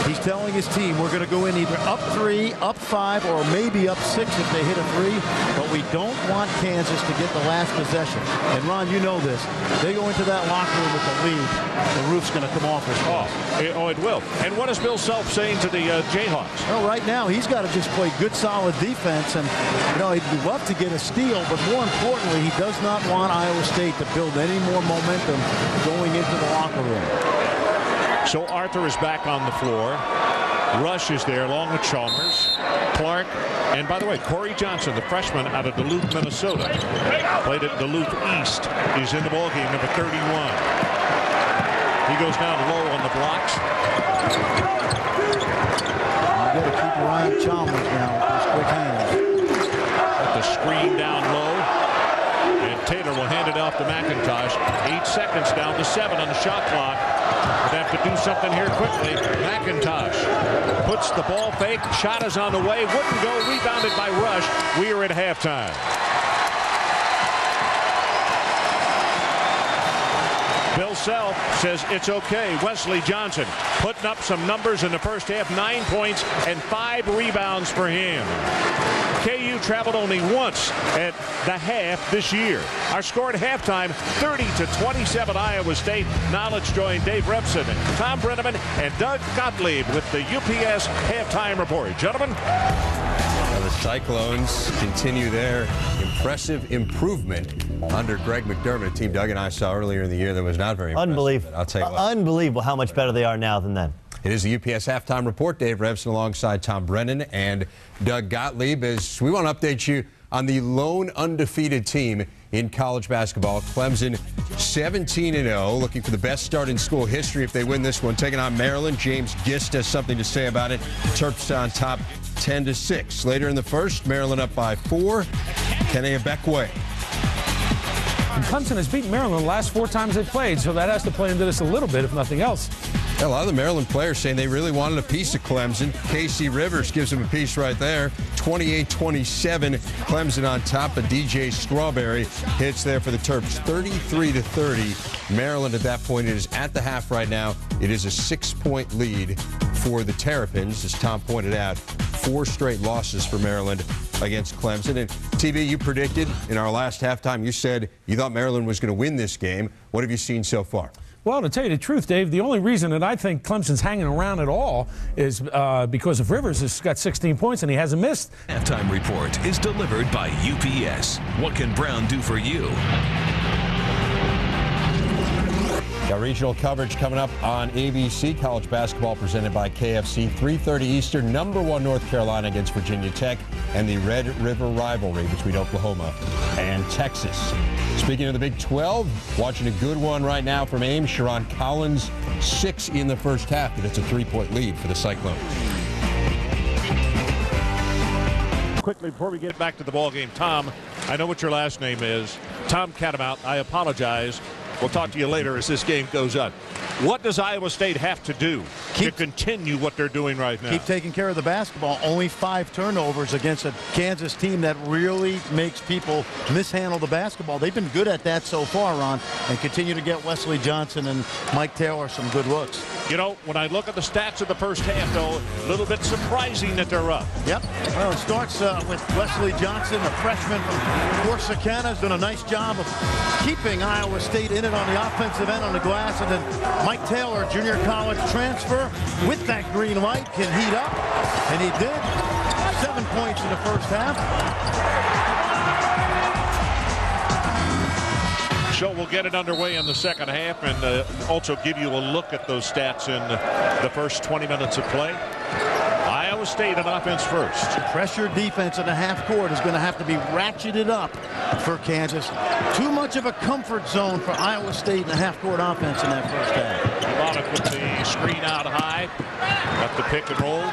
He's telling his team we're going to go in either up 3, up 5, or maybe up 6 if they hit a 3, but we don't want Kansas to get the last possession. And Ron, you know this. They go into that locker room with the lead, the roof's going to come off this ball. Oh, it will. And what is Bill Self saying to the Jayhawks? Well, right now, he's got to just play good, solid defense. And, you know, he'd love to get a steal, but more importantly, he does not want Iowa State to build any more momentum going into the locker room. So Arthur is back on the floor. Rush is there along with Chalmers, Clark, and by the way, Corey Johnson, the freshman out of Duluth, Minnesota, played at Duluth East. He's in the ballgame, number 31. He goes down low on the blocks. You got to keep your eye on Chalmers now with those quick hands. With the screen down low. And Taylor will hand it off to McIntosh. 8 seconds down to 7 on the shot clock. Would have to do something here quickly. McIntosh puts the ball fake. Shot is on the way. Wouldn't go. Rebounded by Rush. We are at halftime. Bill Self says it's okay. Wesley Johnson putting up some numbers in the first half, 9 points and 5 rebounds for him. KU traveled only once at the half this year. Our score at halftime, 30-27 Iowa State. Now let's join Dave Repson, Tom Brenneman, and Doug Gottlieb with the UPS halftime report. Gentlemen. Well, the Cyclones continue their impressive improvement under Greg McDermott, a team Doug and I saw earlier in the year that was not very impressive. Unbelievable. I'll tell you what. Unbelievable how much better they are now than then. It is the UPS halftime report. Dave Repson alongside Tom Brennan and Doug Gottlieb as we want to update you on the lone undefeated team in college basketball. Clemson 17-0, looking for the best start in school history if they win this one. Taking on Maryland. James Gist has something to say about it. Terps on top 10-6. Later in the first, Maryland up by 4. Kenea Beckway. And Clemson has beaten Maryland the last 4 times they've played, so that has to play into this a little bit, if nothing else. A lot of the Maryland players saying they really wanted a piece of Clemson. Casey Rivers gives them a piece right there. 28-27, Clemson on top, but DJ Strawberry hits there for the Terps. 33-30. Maryland at that point, it is at the half right now. It is a 6-point lead for the Terrapins, as Tom pointed out. 4 straight losses for Maryland against Clemson. And TV, you predicted in our last halftime, you said you thought Maryland was going to win this game. What have you seen so far? Well, to tell you the truth, Dave, the only reason that I think Clemson's hanging around at all is because of Rivers has got 16 points and he hasn't missed. Halftime report is delivered by UPS. What can Brown do for you? Got regional coverage coming up on ABC. College basketball presented by KFC. 3:30 Eastern. #1 North Carolina against Virginia Tech, and the Red River rivalry between Oklahoma and Texas. Speaking of the Big 12, watching a good one right now from Ames. Sharon Collins, 6 in the first half, but it's a 3-point lead for the Cyclones. Quickly, before we get back to the ball game, Tom, I know what your last name is. Tom Catamount, I apologize. We'll talk to you later as this game goes on. What does Iowa State have to do to continue what they're doing right now? Keep taking care of the basketball. Only 5 turnovers against a Kansas team that really makes people mishandle the basketball. They've been good at that so far, Ron, and continue to get Wesley Johnson and Mike Taylor some good looks. You know, when I look at the stats of the first half, though, a little bit surprising that they're up. Yep. Well, it starts with Wesley Johnson, a freshman from Corsicana, has done a nice job of keeping Iowa State in it on the offensive end on the glass, and then Mike Taylor, junior college transfer, with that green light, can heat up, and he did. 7 points in the first half. So we'll get it underway in the second half and also give you a look at those stats in the first 20 minutes of play. Iowa State on offense first. Pressure defense in the half court is going to have to be ratcheted up for Kansas. Too much of a comfort zone for Iowa State in the half court offense in that first half. Bonick with the screen out high. Got the pick and roll.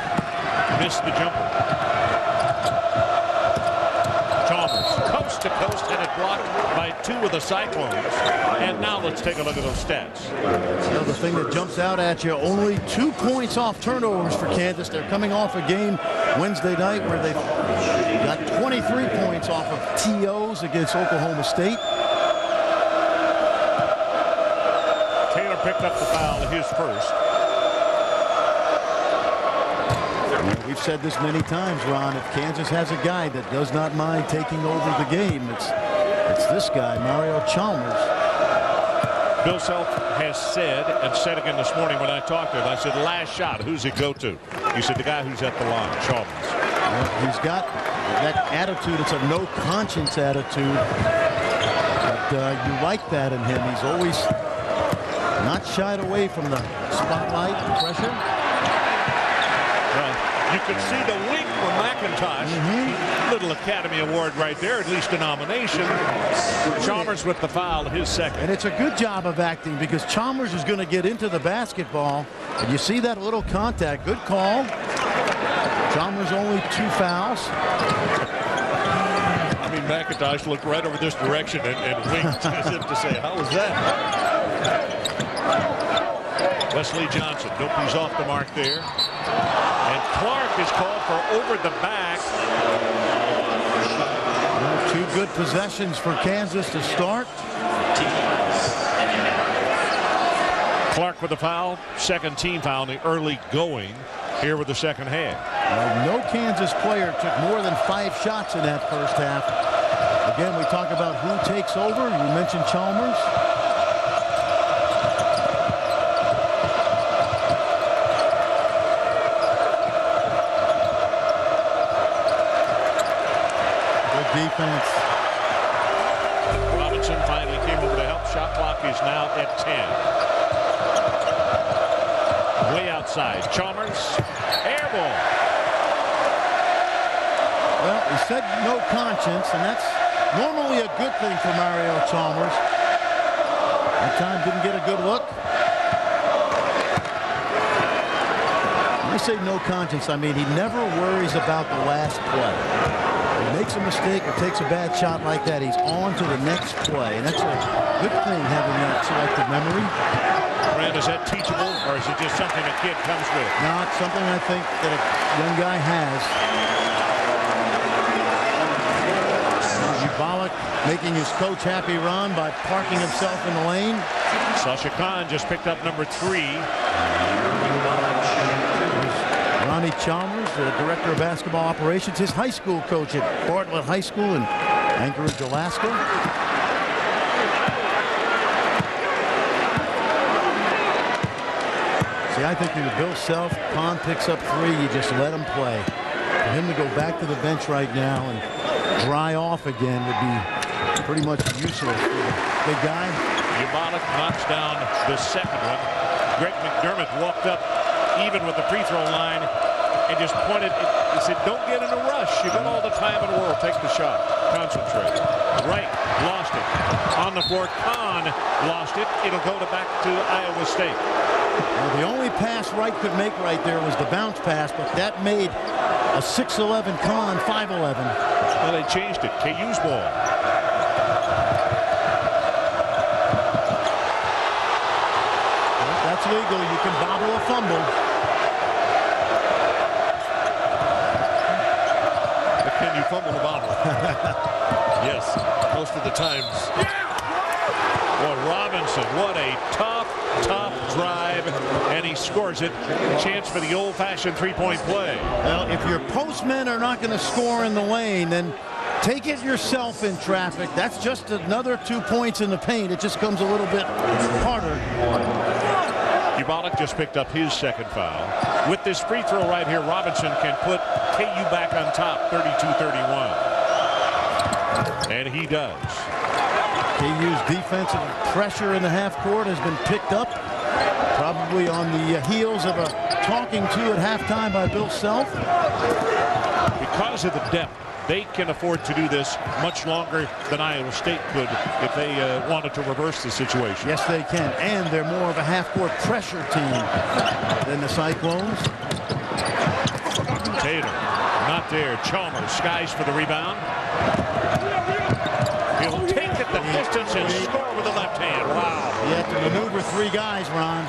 Missed the jumper. Chalmers, coast to coast, had it blocked by 2 of the Cyclones. And now let's take a look at those stats. You know, the thing that jumps out at you, only 2 points off turnovers for Kansas. They're coming off a game Wednesday night where they got 23 points off of TOs against Oklahoma State. Taylor picked up the foul, his first. We've said this many times, Ron, if Kansas has a guy that does not mind taking over the game, it's this guy, Mario Chalmers. Bill Self has said, and said again this morning when I talked to him, I said, last shot, who's it go to? He said, the guy who's at the line, Chalmers. Well, he's got that attitude. It's a no conscience attitude. But you like that in him. He's always not shied away from the spotlight and pressure. You could see the wink from McIntosh. Little Academy Award right there, at least a nomination. Chalmers with the foul, his second. And it's a good job of acting because Chalmers is going to get into the basketball. And you see that little contact. Good call. Chalmers only 2 fouls. I mean, McIntosh looked right over this direction and winked as if to say, how was that? Wesley Johnson, nope, he's off the mark there. And Clark is called for over the back. 2 good possessions for Kansas to start. Clark with the foul, second team foul in the early going here with the second half. No Kansas player took more than 5 shots in that first half. Again, we talk about who takes over. You mentioned Chalmers. Good defense. Robinson finally came over to help. Shot clock is now at 10. Way outside. Chalmers. Air ball. Well, he said no conscience, and that's normally a good thing for Mario Chalmers. That time didn't get a good look. When I say no conscience, I mean he never worries about the last play. He makes a mistake or takes a bad shot like that, he's on to the next play. And that's a good thing, having that selective memory. Brand, is that teachable, or is it just something a kid comes with? No, it's something I think that a young guy has. Bollock making his coach Happy Ron by parking himself in the lane. Sasha Khan just picked up number 3. Ronnie Chalmers, the director of basketball operations, his high school coach at Bartlett High School in Anchorage, Alaska. See, I think when Bill Self, Khan picks up 3, you just let him play. For him to go back to the bench right now and dry off again would be pretty much useless for the big guy. Yabalik knocks down the second one. Greg McDermott walked up even with the free throw line and just pointed. He said, don't get in a rush. You got all the time in the world. Take the shot. Concentrate. Wright lost it. On the floor, Khan lost it. It'll go back to Iowa State. Well, the only pass Wright could make right there was the bounce pass, but that made a 6'11" Khan 5'11". Well, they changed it. KU's ball. Well, that's legal. You can bobble a fumble. But can you fumble the bobble? Yes, most of the times. Well, Robinson, what a tough drive, and he scores it. Chance for the old-fashioned three-point play. Well, if your postmen are not going to score in the lane, then take it yourself in traffic. That's just another 2 points in the paint. It just comes a little bit harder. Yabalik just picked up his second foul. With this free throw right here, Robinson can put KU back on top, 32-31. And he does. KU's defensive pressure in the half court has been picked up, probably on the heels of a talking to at halftime by Bill Self. Because of the depth, they can afford to do this much longer than Iowa State could if they wanted to reverse the situation. Yes, they can, and they're more of a half-court pressure team than the Cyclones. Taylor, not there. Chalmers skies for the rebound. He'll take it the distance and score with the left hand. Wow. He had to maneuver 3 guys, Ron.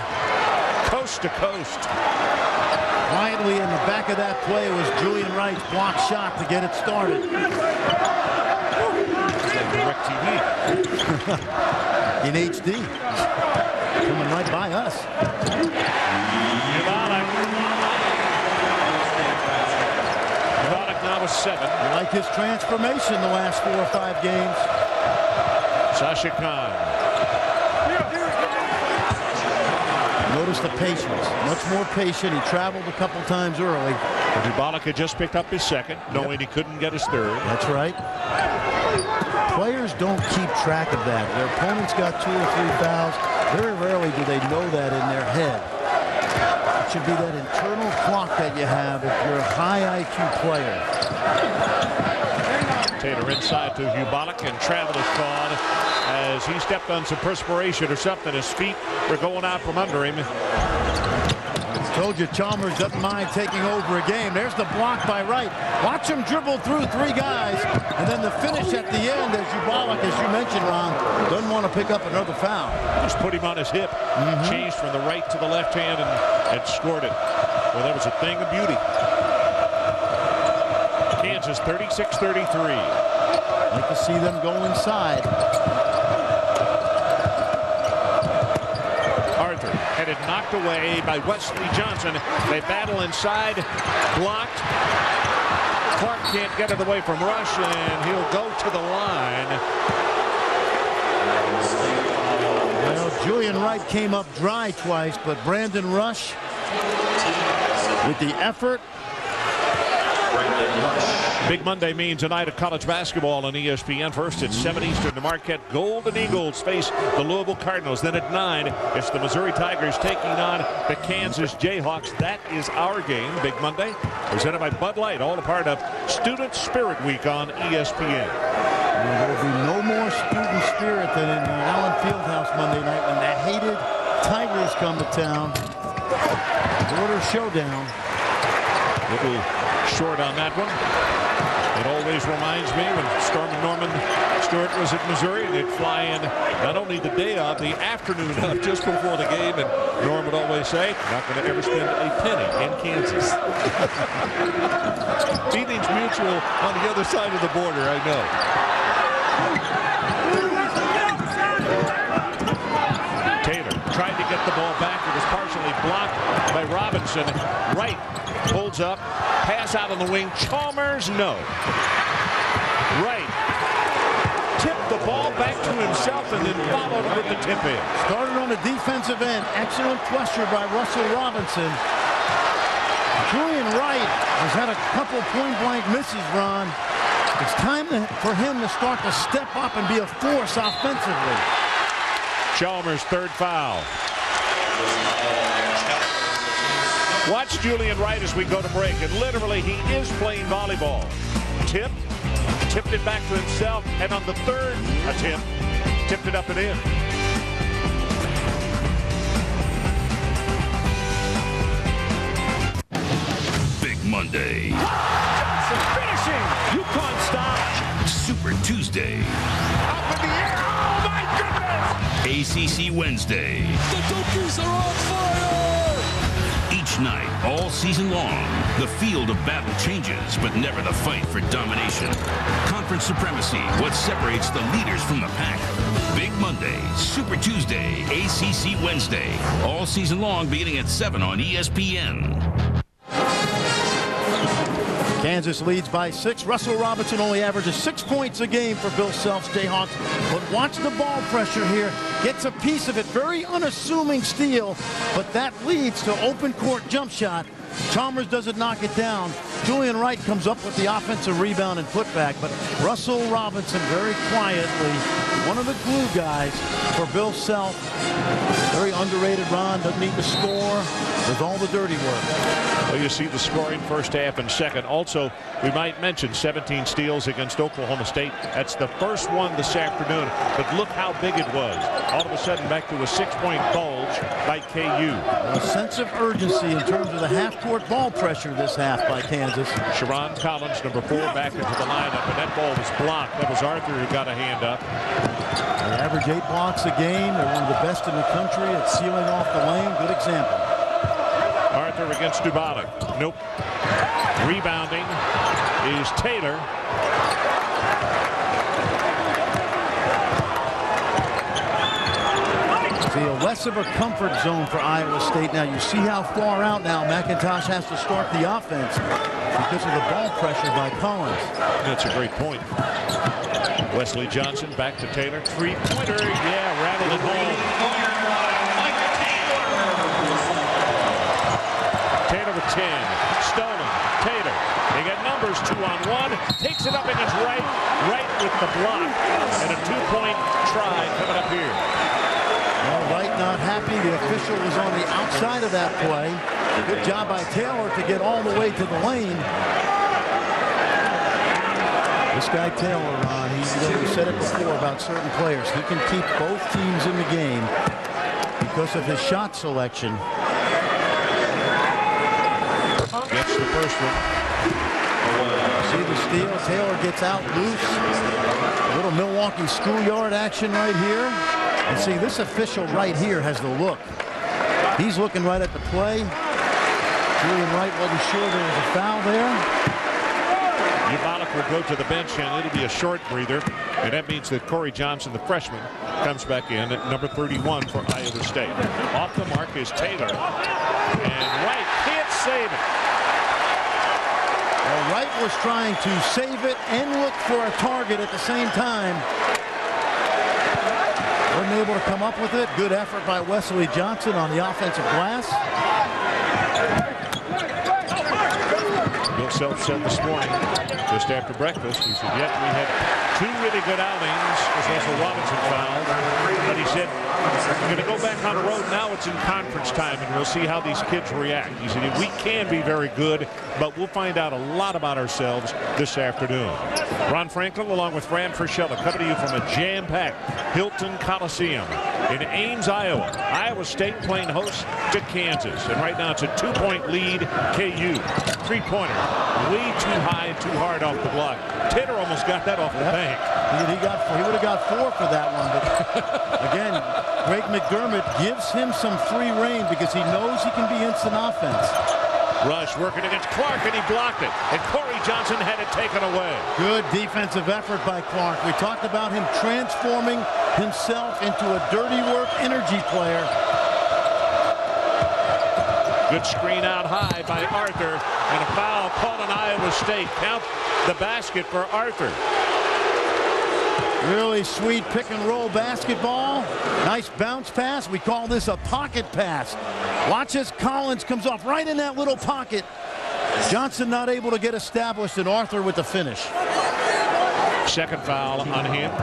Coast to coast. Quietly in the back of that play was Julian Wright's block shot to get it started. DirecTV. In HD. Coming right by us. Yabalik now with 7. You like his transformation the last 4 or 5 games. Sasha Khan. Notice the patience. Much more patient. He traveled a couple times early. Yabalik had just picked up his second, knowing he couldn't get his third. That's right. Players don't keep track of that. Their opponents got 2 or 3 fouls. Very rarely do they know that in their head. It should be that internal clock that you have if you're a high IQ player. Taylor inside to Yabalik, and travel is called as he stepped on some perspiration or something. His feet were going out from under him. Told you Chalmers doesn't mind taking over a game. There's the block by Wright. Watch him dribble through 3 guys, and then the finish at the end as Yabalik, as you mentioned, Ron, doesn't want to pick up another foul. Just put him on his hip, changed from the right to the left hand, and scored it. Well, that was a thing of beauty. Kansas 36-33. Like to see them go inside. Arthur had it knocked away by Wesley Johnson. They battle inside, blocked. Clark can't get it away from Rush, and he'll go to the line. Well, Julian Wright came up dry twice, but Brandon Rush, with the effort. Big Monday means a night of college basketball on ESPN. First at 7 Eastern, the Marquette Golden Eagles face the Louisville Cardinals. Then at 9, it's the Missouri Tigers taking on the Kansas Jayhawks. That is our game, Big Monday, presented by Bud Light, all a part of Student Spirit Week on ESPN. There will be no more student spirit than in Allen Fieldhouse Monday night when the hated Tigers come to town. Border showdown. Little short on that one. It always reminds me when Storm and Norman Stewart was at Missouri, they'd fly in not only the day of, the afternoon of, just before the game, and Norm would always say, not going to ever spend a penny in Kansas. Feelings mutual on the other side of the border, I know. Taylor tried to get the ball back. It was partially blocked by Robinson. Wright pulls up, pass out on the wing. Chalmers, no. Wright tipped the ball back to himself and then followed with the tip in. Started on the defensive end. Excellent pressure by Russell Robinson. Julian Wright has had a couple point-blank misses, Ron. It's time for him to start to step up and be a force offensively. Chalmers' third foul. Watch Julian Wright as we go to break, and literally he is playing volleyball. Tipped it back to himself, and on the third attempt, tipped it up and in. Big Monday. Johnson finishing. You can't stop. Super Tuesday. Up in the air. Oh, my goodness. ACC Wednesday. The Dukies are on fire. Each night, all season long, the field of battle changes, but never the fight for domination. Conference supremacy, what separates the leaders from the pack. Big Monday, Super Tuesday, ACC Wednesday. All season long, beginning at 7 on ESPN. Kansas leads by 6. Russell Robinson only averages 6 points a game for Bill Self's Jayhawks. But watch the ball pressure here. Gets a piece of it. Very unassuming steal, but that leads to open court jump shot. Chalmers doesn't knock it down. Julian Wright comes up with the offensive rebound and putback, but Russell Robinson very quietly, one of the glue guys for Bill Self. Very underrated, Ron. Doesn't need to score. Does all the dirty work. Well, you see the scoring first half and second. Also, we might mention 17 steals against Oklahoma State. That's the first one this afternoon. But look how big it was. All of a sudden back to a 6-point bulge by KU. A sense of urgency in terms of the half-court ball pressure this half by Kansas. Sharon Collins, number 4, back into the lineup, and that ball was blocked. That was Arthur who got a hand up. They average 8 blocks a game. They're one of the best in the country at sealing off the lane. Good example. Arthur against Dubala. Nope. Rebounding is Taylor. See, a less of a comfort zone for Iowa State. Now you see how far out now McIntosh has to start the offense because of the ball pressure by Collins. That's a great point. Wesley Johnson back to Taylor. Three-pointer. Yeah, rattled it home. Taylor with 10. Stolen. Taylor. They got numbers 2-on-1. Takes it up against Wright. Wright with the block. And a 2-point try coming up here. Well, Wright not happy. The official was on the outside of that play. Good job by Taylor to get all the way to the lane. This guy Taylor, Ron, we said it before about certain players. He can keep both teams in the game because of his shot selection. Gets the first one. See the steal. Taylor gets out loose. A little Milwaukee schoolyard action right here. And see, this official right here has the look. He's looking right at the play. Julian Wright wasn't sure there was a foul there. Yabalik will go to the bench, and it'll be a short breather. And that means that Corey Johnson, the freshman, comes back in at number 31 for Iowa State. Off the mark is Taylor. And Wright can't save it. Well, Wright was trying to save it and look for a target at the same time. Wasn't able to come up with it. Good effort by Wesley Johnson on the offensive glass. Bill Self said this morning, just after breakfast, he said, yet we had 2 really good outings as Russell Robinson fouled. But he said, we're going to go back on the road now. It's in conference time, and we'll see how these kids react. He said, we can be very good, but we'll find out a lot about ourselves this afternoon. Ron Franklin, along with Fran Frischella, coming to you from a jam-packed Hilton Coliseum in Ames, Iowa. Iowa State playing host to Kansas. And right now it's a 2-point lead, KU. 3-pointer. Way too high, too hard off the block. Taylor almost got that off the bank. He would have got 4 for that one. But again, Greg McDermott gives him some free rein because he knows he can be instant offense. Rush working against Clark, and he blocked it. And Corey Johnson had it taken away. Good defensive effort by Clark. We talked about him transforming himself into a dirty work energy player. Good screen out high by Arthur, and a foul called on Iowa State. Count the basket for Arthur. Really sweet pick and roll basketball. Nice bounce pass. We call this a pocket pass. Watch as Collins comes off right in that little pocket. Johnson not able to get established, and Arthur with the finish. Second foul on him.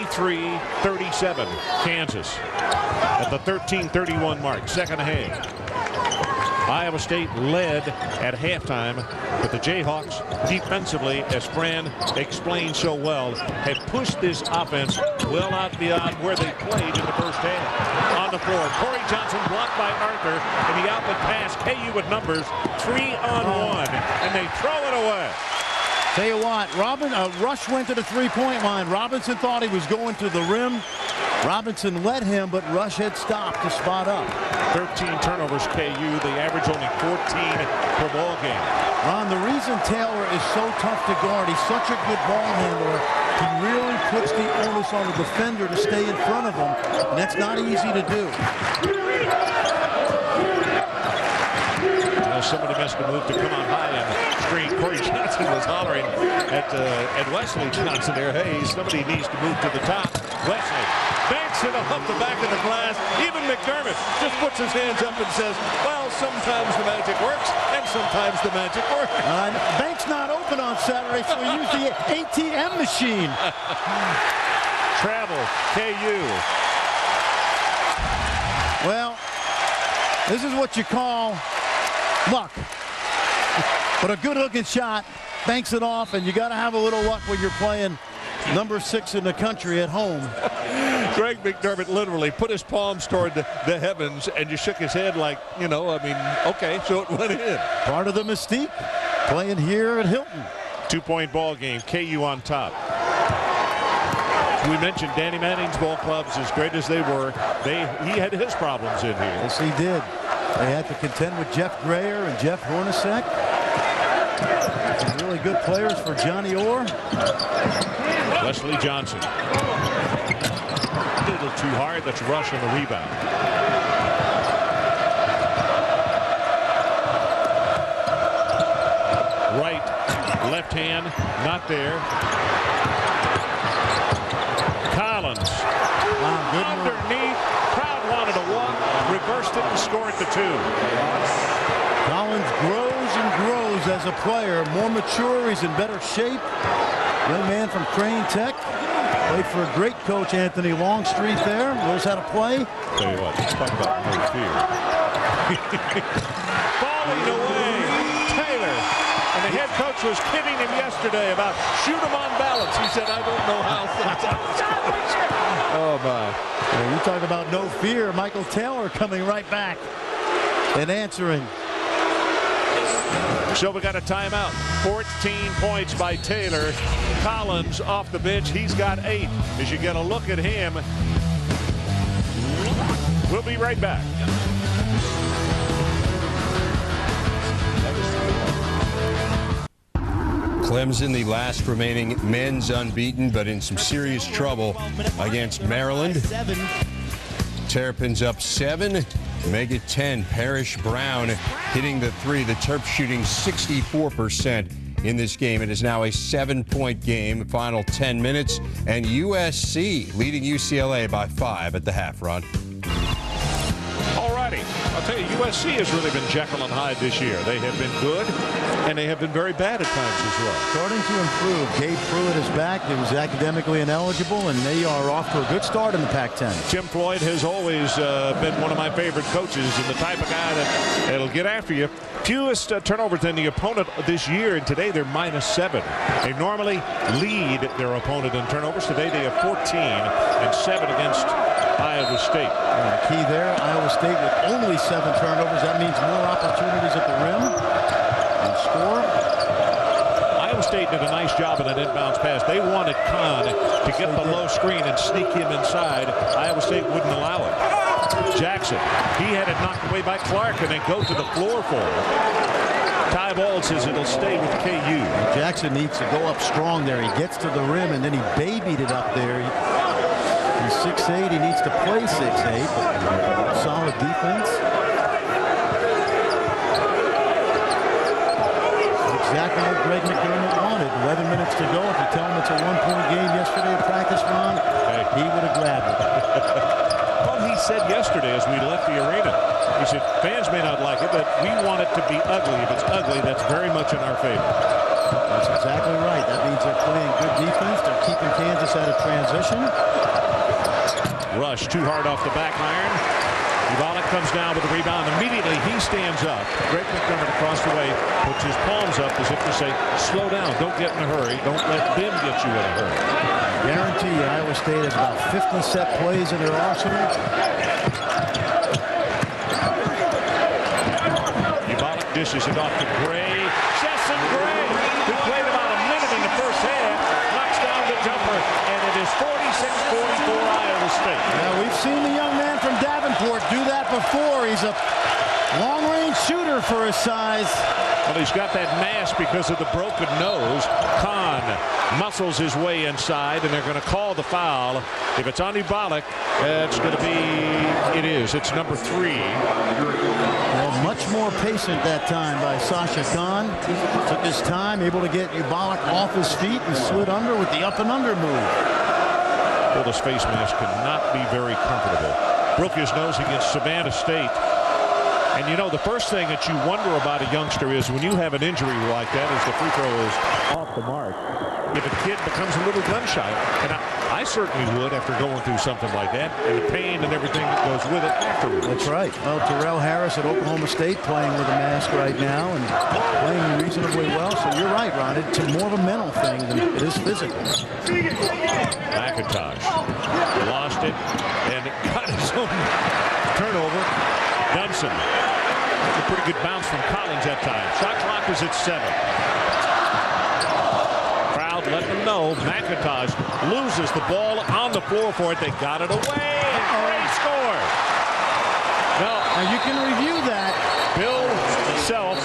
43-37, Kansas at the 13:31 mark, second half. Iowa State led at halftime, but the Jayhawks defensively, as Fran explained so well, have pushed this offense well out beyond where they played in the first half. On the floor, Corey Johnson blocked by Arthur, and the outlet pass, KU with numbers, 3-on-1, and they throw it away. Tell you what, Rush went to the three-point line. Robinson thought he was going to the rim. Robinson led him, but Rush had stopped to spot up. 13 turnovers, KU. They average only 14 per ball game. Ron, the reason Taylor is so tough to guard, he's such a good ball handler, he really puts the onus on the defender to stay in front of him, and that's not easy to do. Somebody missed a move to come on high and screen. Corey Johnson was hollering at Wesley Johnson there. Hey, somebody needs to move to the top. Wesley banks it off the back of the glass. Even McDermott just puts his hands up and says, well, sometimes the magic works and sometimes the magic works. Bank's not open on Saturday, so we use the ATM machine. Travel, KU. Well, this is what you call luck. But a good-looking shot, banks it off, and you got to have a little luck when you're playing number 6 in the country at home. Greg McDermott literally put his palms toward the heavens and just shook his head like, you know, I mean, okay, so it went in. Part of the mystique, playing here at Hilton. 2-point ball game, KU on top. We mentioned Danny Manning's ball clubs, as great as they were, he had his problems in here. Yes, he did. They had to contend with Jeff Grayer and Jeff Hornacek. Some really good players for Johnny Orr. Wesley Johnson. A little too hard. That's Rush on the rebound. Right, left hand, not there. Collins. Wow, good underneath. Crowd wanted to walk. Reversed it and scored the 2. Collins grows and grows as a player. More mature. He's in better shape. Young man from Crane Tech. Played for a great coach, Anthony Longstreet there. Knows how to play. Tell you what, let's talk about no fear. Falling away. Taylor. And the head coach was kidding him yesterday about shoot him on balance. He said, I don't know how sometimes. Oh, my. Well, you talk about no fear. Michael Taylor coming right back and answering. So we got a timeout. 14 points by Taylor. Collins off the bench. He's got 8. As you get a look at him, we'll be right back. Clemson, the last remaining men's unbeaten, but in some serious trouble against Maryland. Terrapins up 7, make it 10. Parrish Brown hitting the 3. The Terps shooting 64% in this game. It is now a 7-point game, final 10 minutes, and USC leading UCLA by 5 at the half, Ron. Alrighty. I'll tell you, USC has really been Jekyll and Hyde this year. They have been good, and they have been very bad at times as well. Starting to improve. Gabe Pruitt is back. He was academically ineligible, and they are off to a good start in the Pac-10. Tim Floyd has always been one of my favorite coaches and the type of guy that'll get after you. Fewest turnovers than the opponent this year, and today they're -7. They normally lead their opponent in turnovers. Today they have 14 and 7 against Iowa State. The key there, Iowa State with only 7 turnovers. That means more opportunities at the rim and score. Iowa State did a nice job of that inbounds pass. They wanted Kahn to get the low screen and sneak him inside. Iowa State wouldn't allow it. Jackson, he had it knocked away by Clark and then go to the floor for it. Ty Ball says it'll stay with KU. Jackson needs to go up strong there. He gets to the rim and then he babied it up there. He's 6'8". He needs to play 6'8", but solid defense. Exactly what Greg McDermott wanted. 11 minutes to go. If you tell him it's a 1-point game yesterday at practice, Ron, he would have grabbed it. Well, he said yesterday as we left the arena, he said, fans may not like it, but we want it to be ugly. If it's ugly, that's very much in our favor. That's exactly right. That means they're playing good defense. They're keeping Kansas out of transition. Rush too hard off the back iron. Ubalik comes down with the rebound. Immediately he stands up. Greg McDermott across the way puts his palms up as if to say, slow down, don't get in a hurry. Don't let them get you in a hurry. Guarantee you Iowa State has about 50 set plays in their arsenal. Ubalik dishes it off to Gray. Chesson Gray, who played about a minute in the first half, knocks down the jumper, and it is 46-44 Iowa State. Now, we've seen the young man from Davenport do that before. He's a long-range shooter for his size. Well, he's got that mask because of the broken nose. Kahn muscles his way inside, and they're going to call the foul. If it's on Ubalik, it's going to be, it is. It's number 3. Well, much more patient that time by Sasha Kahn. Took his time, able to get Ubalik off his feet and slid under with the up and under move. Well, this face mask cannot be very comfortable. Broke his nose against Savannah State. And, you know, the first thing that you wonder about a youngster is when you have an injury like that, as the free throw is off the mark, if a kid becomes a little gun shy. And I certainly would after going through something like that, and the pain and everything that goes with it afterwards. That's right. Well, Terrell Harris at Oklahoma State playing with a mask right now and playing reasonably well. So you're right, Ron. It's more of a mental thing than it is physical. McIntosh lost it and got his own turnover. Dunson. That's a pretty good bounce from Collins that time. Shot clock is at 7. Crowd let them know McIntosh loses the ball on the floor for it. They got it away. Great score. Now you can review that. Bill Self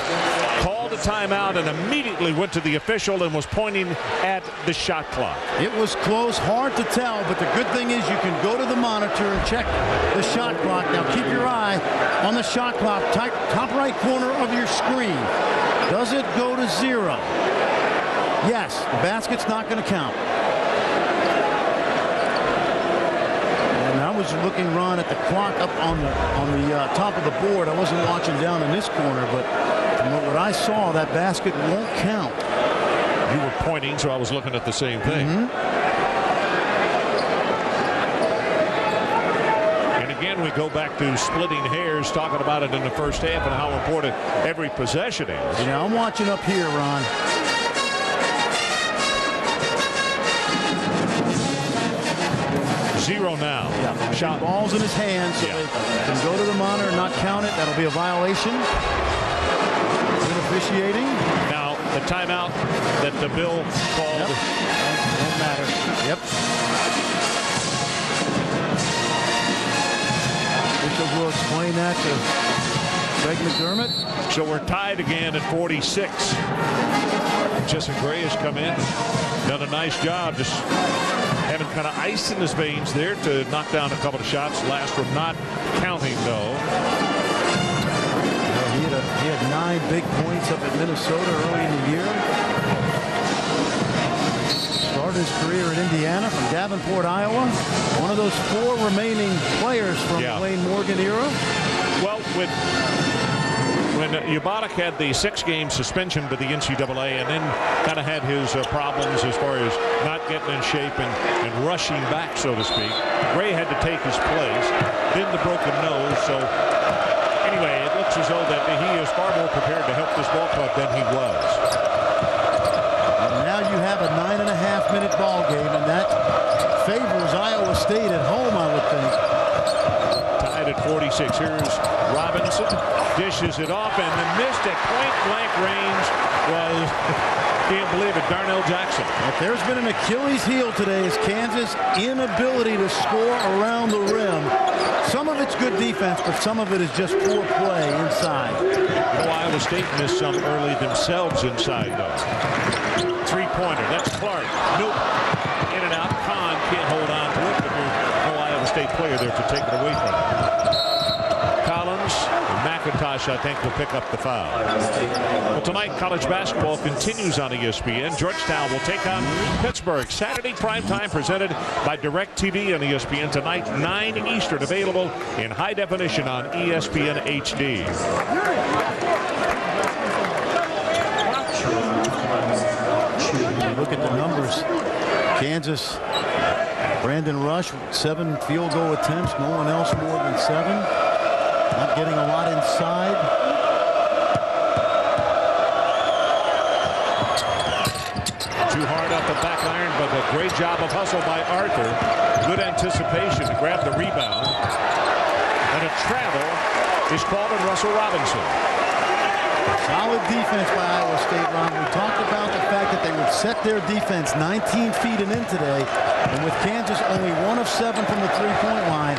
called a timeout and immediately went to the official and was pointing at the shot clock. It was close, hard to tell, but the good thing is you can go to the monitor and check the shot clock. Now keep your eye on the shot clock, top right corner of your screen. Does it go to 0? Yes, the basket's not going to count. And I was looking, Ron, at the clock up on the top of the board. I wasn't watching down in this corner, but from what I saw, that basket won't count. You were pointing, so I was looking at the same thing. And again, we go back to splitting hairs, talking about it in the first half and how important every possession is. You know, I'm watching up here, Ron. Zero now. Yeah, shot balls in his hands, so they can go to the monitor and not count it. That'll be a violation. Going to officiating. Now, the timeout that the Bill called. Won't matter. Yep. Officials will explain that to Greg McDermott. So we're tied again at 46. Jesse Gray has come in, done a nice job just having kind of ice in his veins there to knock down a couple of shots. Last one not counting, though. He had 9 big points up at Minnesota early in the year. Started his career in Indiana from Davenport, Iowa. One of those 4 remaining players from the Wayne Morgan era. Well, when Ubarak had the 6-game suspension by the NCAA and then kind of had his problems as far as not getting in shape and rushing back, so to speak, Gray had to take his place. Then the broken nose. So anyway, it looks as though that he is far more prepared to help this ball club than he was. And now you have a 9.5-minute ball game, and that favors Iowa State at home, I would think. Tied at 46. Here's Robinson. Dishes it off and then missed at point-blank range was, can't believe it, Darnell Jackson. If there's been an Achilles heel today, is Kansas' inability to score around the rim. Some of it's good defense, but some of it is just poor play inside. Iowa State missed some early themselves inside, though. Three-pointer. That's Clark. Nope. In and out. Kahn can't hold on to it, but there's no Iowa State player there to take it away from him. Collins and McIntosh, I think, will pick up the foul. Well, tonight, college basketball continues on ESPN. Georgetown will take on Pittsburgh. Saturday primetime presented by DirecTV on ESPN. Tonight, 9 Eastern, available in high definition on ESPN HD. Look at the numbers. Kansas, Brandon Rush, 7 field goal attempts. No one else more than 7. Not getting a lot inside. Too hard up the back iron, but a great job of hustle by Arthur. Good anticipation to grab the rebound. And a travel is called on Russell Robinson. Solid defense by Iowa State, Ron. We talked about the fact that they would set their defense 19 feet and in today. And with Kansas only 1 of 7 from the three-point line,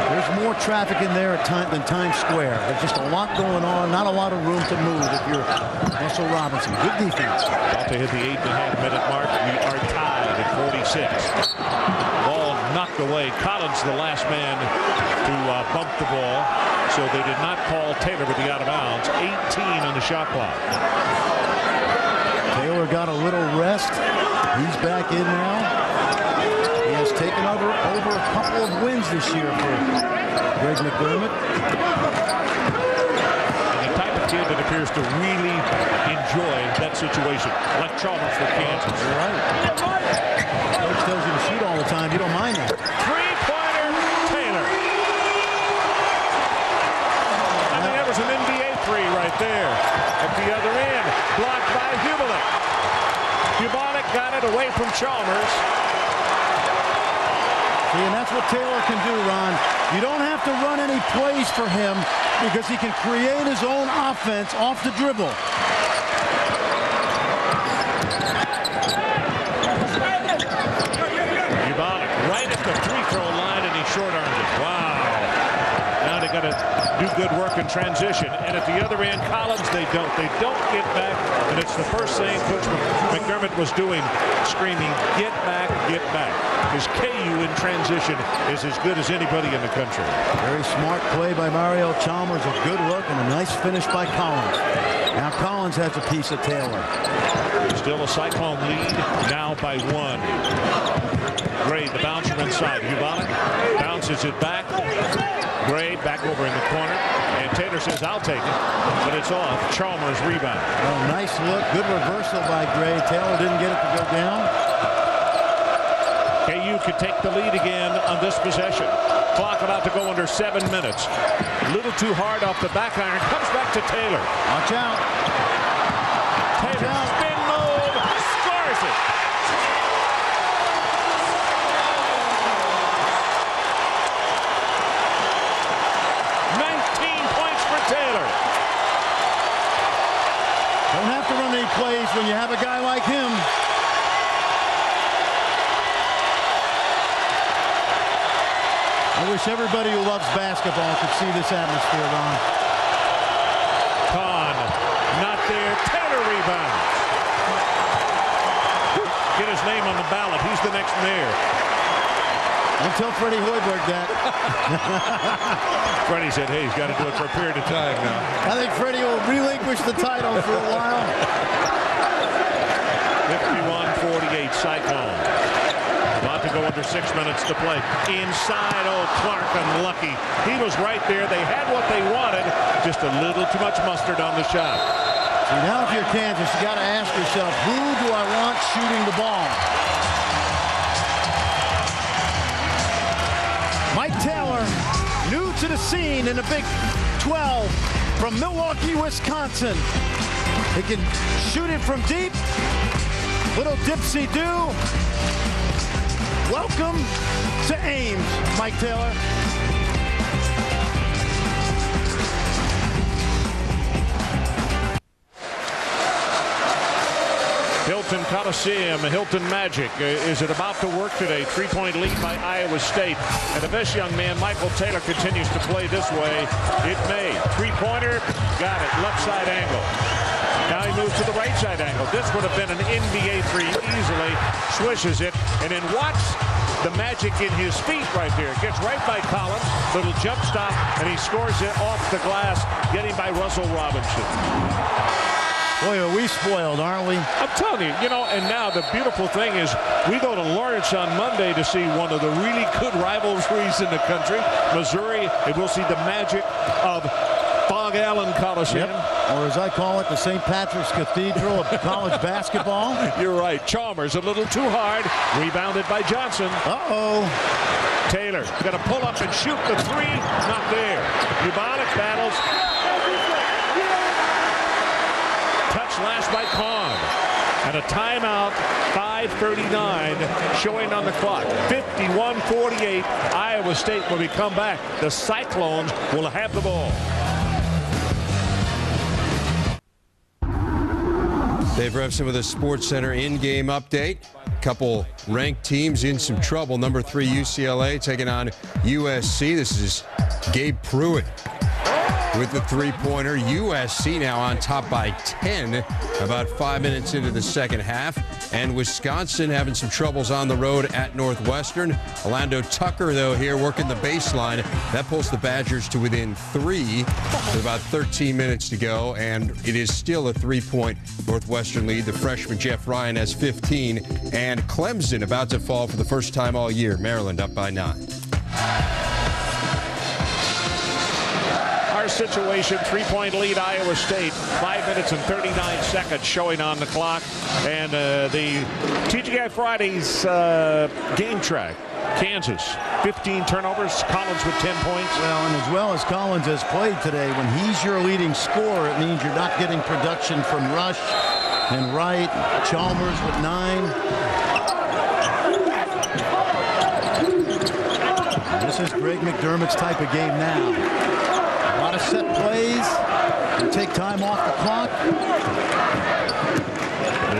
there's more traffic in there than Times Square. There's just a lot going on, not a lot of room to move if you're Russell Robinson. Good defense. About to hit the 8.5-minute mark. We are tied at 46. Ball knocked away. Collins, the last man to bump the ball. So they did not call Taylor with the out of bounds. 18 on the shot clock. Taylor got a little rest. He's back in now. He has taken over a couple of wins this year for Greg McDermott. And the type of kid that appears to really enjoy that situation, like Chalmers for Kansas. You're right. Coach tells you to shoot all the time. You don't mind that. Three-pointer, Taylor. I mean, that was an NBA three right there. At the other end, blocked by Hubalik. Hubalik got it away from Chalmers. See, and that's what Taylor can do, Ron. You don't have to run any plays for him because he can create his own offense off the dribble. Hubalik right at the free throw line, and he short-armed it. Wow. Now they got to do good work in transition. And at the other end, Collins, they don't. They don't get back. And it's the first thing Coach McDermott was doing, screaming, get back, get back. His KU in transition is as good as anybody in the country. Very smart play by Mario Chalmers. A good look and a nice finish by Collins. Now Collins has a piece of Taylor. Still a Cyclone lead, now by 1. Gray, the bouncer inside. Hubalik bounces it back. Gray back over in the corner. And Taylor says, I'll take it. But it's off. Chalmers rebound. Oh, nice look. Good reversal by Gray. Taylor didn't get it to go down. KU could take the lead again on this possession. Clock about to go under 7 minutes. A little too hard off the back iron. Comes back to Taylor. Watch out. Taylor, spin move, scores it. Don't have to run any plays when you have a guy like him. I wish everybody who loves basketball could see this atmosphere, Ron. Kahn, not there. Taylor rebounds. Get his name on the ballot. He's the next mayor. Don't tell Freddie Hoiberg that. Freddie said, hey, he's got to do it for a period of time now. I think Freddie will relinquish the title for a while. 51-48 Cyclones. About to go under 6 minutes to play. Inside, oh, Clark unlucky. He was right there. They had what they wanted. Just a little too much mustard on the shot. See, now if you're Kansas, you got to ask yourself, who do I want shooting the ball? Mike Taylor, new to the scene in the Big 12 from Milwaukee, Wisconsin. He can shoot it from deep. Little dipsy-do. Welcome to Ames, Mike Taylor. Hilton Coliseum, Hilton Magic is it about to work today. 3-point lead by Iowa State. And if this young man, Michael Taylor, continues to play this way, it may. Three-pointer, got it, left side angle. Now he moves to the right side angle. This would have been an NBA three easily. Swishes it, and then watch the magic in his feet right there. Gets right by Collins, little jump stop, and he scores it off the glass, getting by Russell Robinson. Boy, are we spoiled, aren't we? I'm telling you, and now the beautiful thing is we go to Lawrence on Monday to see one of the really good rivalries in the country, Missouri, and we'll see the magic of Fog Allen Coliseum. Yep. Or as I call it, the St. Patrick's Cathedral of college basketball. You're right. Chalmers a little too hard. Rebounded by Johnson. Uh-oh. Taylor got to pull up and shoot the three. Not there. Ubonic battles. Touch last by Kahn. And a timeout, 5:39 showing on the clock. 51-48. Iowa State when we come back. The Cyclones will have the ball. Dave Revson with a SportsCenter in-game update. A couple ranked teams in some trouble. Number 3 UCLA taking on USC. This is Gabe Pruitt with the three-pointer. USC now on top by 10 about 5 minutes into the second half. And Wisconsin having some troubles on the road at Northwestern. Orlando Tucker, though, here working the baseline. That pulls the Badgers to within 3 with about 13 minutes to go. And it is still a 3-point Northwestern lead. The freshman Jeff Ryan has 15. And Clemson about to fall for the first time all year. Maryland up by 9. Our situation, 3-point lead Iowa State, 5 minutes and 39 seconds showing on the clock. And the TGI Fridays game track. Kansas, 15 turnovers. Collins with 10 points. Well, and as well as Collins has played today, when he's your leading scorer, it means you're not getting production from Rush and Wright. Chalmers with 9. This is Greg McDermott's type of game now. A lot of set plays. You take time off the clock.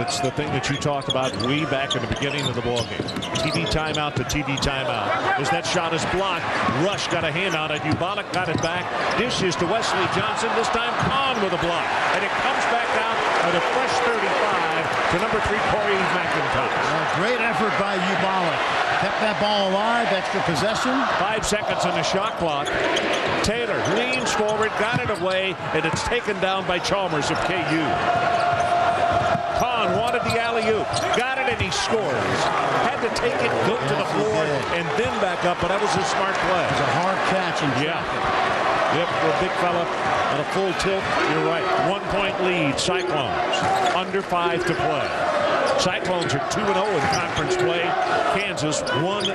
It's the thing that you talked about way back in the beginning of the ballgame. TV timeout to TV timeout. As that shot is blocked, Rush got a hand on it. Ubonic got it back. Dishes to Wesley Johnson. This time Kahn with a block. And it comes back out at a fresh 35 to number 3, Corey McIntosh. Great effort by Ubonic. Kept that ball alive. Extra possession. 5 seconds on the shot clock. Taylor leans forward, got it away, and it's taken down by Chalmers of KU. Kahn wanted the alley-oop, got it, and he scores. Had to take it, go to the floor, and then back up, but that was a smart play. It was a hard catch in traffic. Yep, for a big fella on a full tilt. You're right. 1-point lead, Cyclones. Under 5 to play. Cyclones are 2-0 in conference play. Kansas 1-0.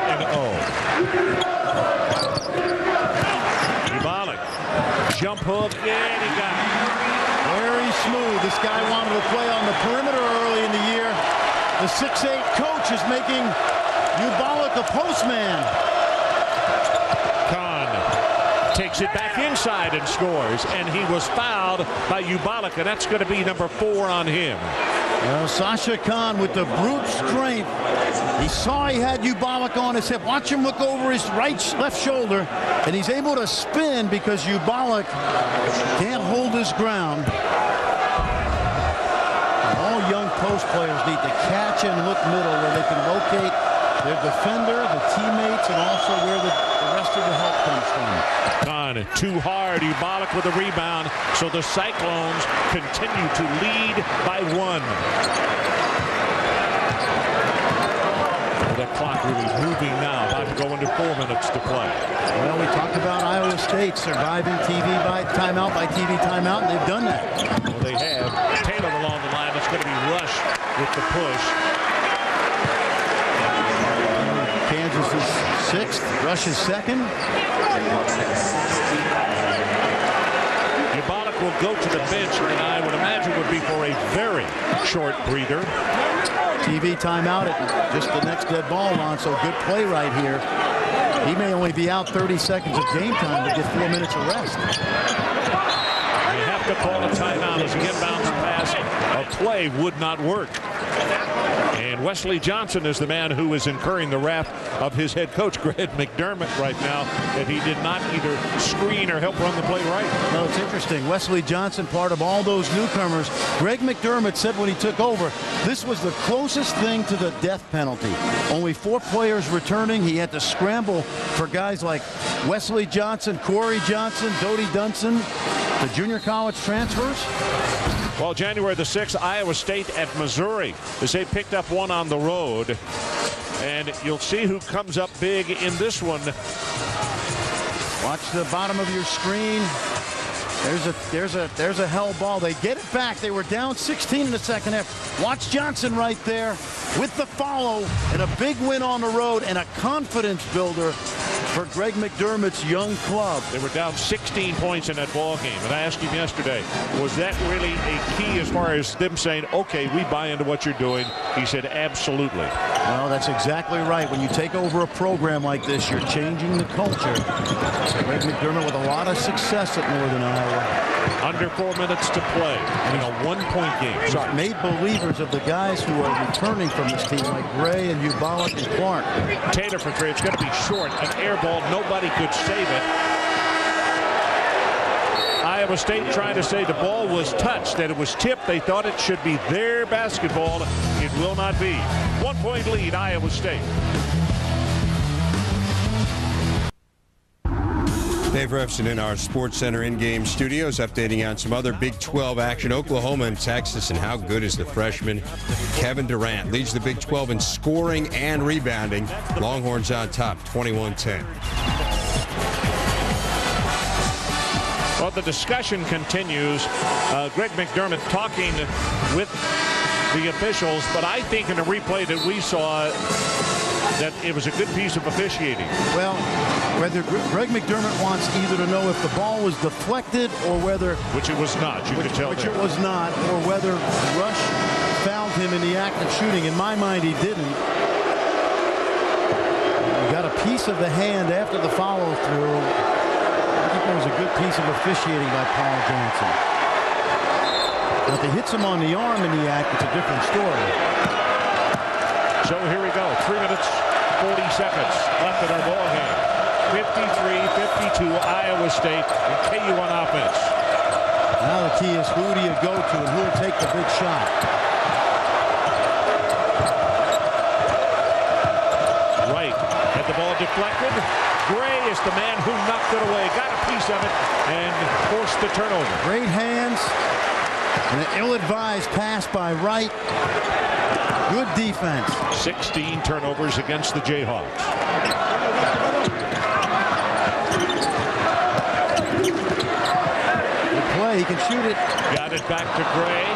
Ubonic. Jump hook, and he got it. Very smooth. This guy wanted to play on the perimeter early in the year. The 6'8" coach is making Ubonic a postman. Kahn takes it back inside and scores. And he was fouled by Ubalik, and that's going to be number 4 on him. Well, Sasha Khan with the brute strength. He saw he had Ubalik on his hip. Watch him look over his left shoulder, and he's able to spin because Ubalik can't hold his ground. All young post players need to catch and look middle where they can locate their defender, the teammates, and also where the rest of the help comes from. Khan too hard. Ubalik with a rebound. So the Cyclones continue to lead by 1. The clock really moving now. About to go into 4 minutes to play. Well, we talked about Iowa State surviving TV by timeout by TV timeout, and they've done that. Well, they have. Taylor along the line. It's going to be Rush with the push. Kansas is 6th. Rush is 2nd. Ubalik will go to the bench, and I would imagine would be for a very short breather. TV timeout at just the next dead ball on, so good play right here. He may only be out 30 seconds of game time to get 4 minutes of rest. They have to call a timeout as the inbounds pass. A play would not work. And Wesley Johnson is the man who is incurring the wrath of his head coach, Greg McDermott, right now, that he did not either screen or help run the play right. No, it's interesting. Wesley Johnson, part of all those newcomers. Greg McDermott said when he took over, this was the closest thing to the death penalty. Only 4 players returning. He had to scramble for guys like Wesley Johnson, Corey Johnson, Dodie Dunson, the junior college transfers. Well, January the 6th, Iowa State at Missouri, as they picked up 1 on the road. And you'll see who comes up big in this one. Watch the bottom of your screen. There's a hell ball. They get it back. They were down 16 in the second half. Watch Johnson right there with the follow and a big win on the road and a confidence builder for Greg McDermott's young club. They were down 16 points in that ball game. And I asked him yesterday, was that really a key as far as them saying, okay, we buy into what you're doing? He said, absolutely. Well, that's exactly right. When you take over a program like this, you're changing the culture. Greg McDermott with a lot of success at Northern Iowa. Under 4 minutes to play in a 1-point game. Sorry. Made believers of the guys who are returning from this team, like Gray and Ubalik and Clark. Taylor for 3. It's going to be short. An air ball. Nobody could save it. Iowa State trying to say the ball was touched, that it was tipped. They thought it should be their basketball. It will not be. 1-point lead, Iowa State. Dave Refson in our Sports Center in-game studios, updating on some other Big 12 action. Oklahoma and Texas, and how good is the freshman Kevin Durant. Leads the Big 12 in scoring and rebounding. Longhorns on top, 21-10. Well, the discussion continues. Greg McDermott talking with the officials, but I think in the replay that we saw that it was a good piece of officiating. Well, whether Greg McDermott wants either to know if the ball was deflected or whether... Which it was not, you could tell. Which it was not, or whether Rush fouled him in the act of shooting. In my mind, he didn't. He got a piece of the hand after the follow-through. I think it was a good piece of officiating by Paul Johnson. Now, if he hits him on the arm in the act, it's a different story. So here we go. 3 minutes, 40 seconds left in our ball game. 53-52, Iowa State, and KU on offense. Now the key is who do you go to and who will take the big shot. Right. Had the ball deflected. Gray is the man who knocked it away. Got a piece of it and forced the turnover. Great hands and an ill-advised pass by Wright. Good defense. 16 turnovers against the Jayhawks. Good play. He can shoot it. Got it back to Gray.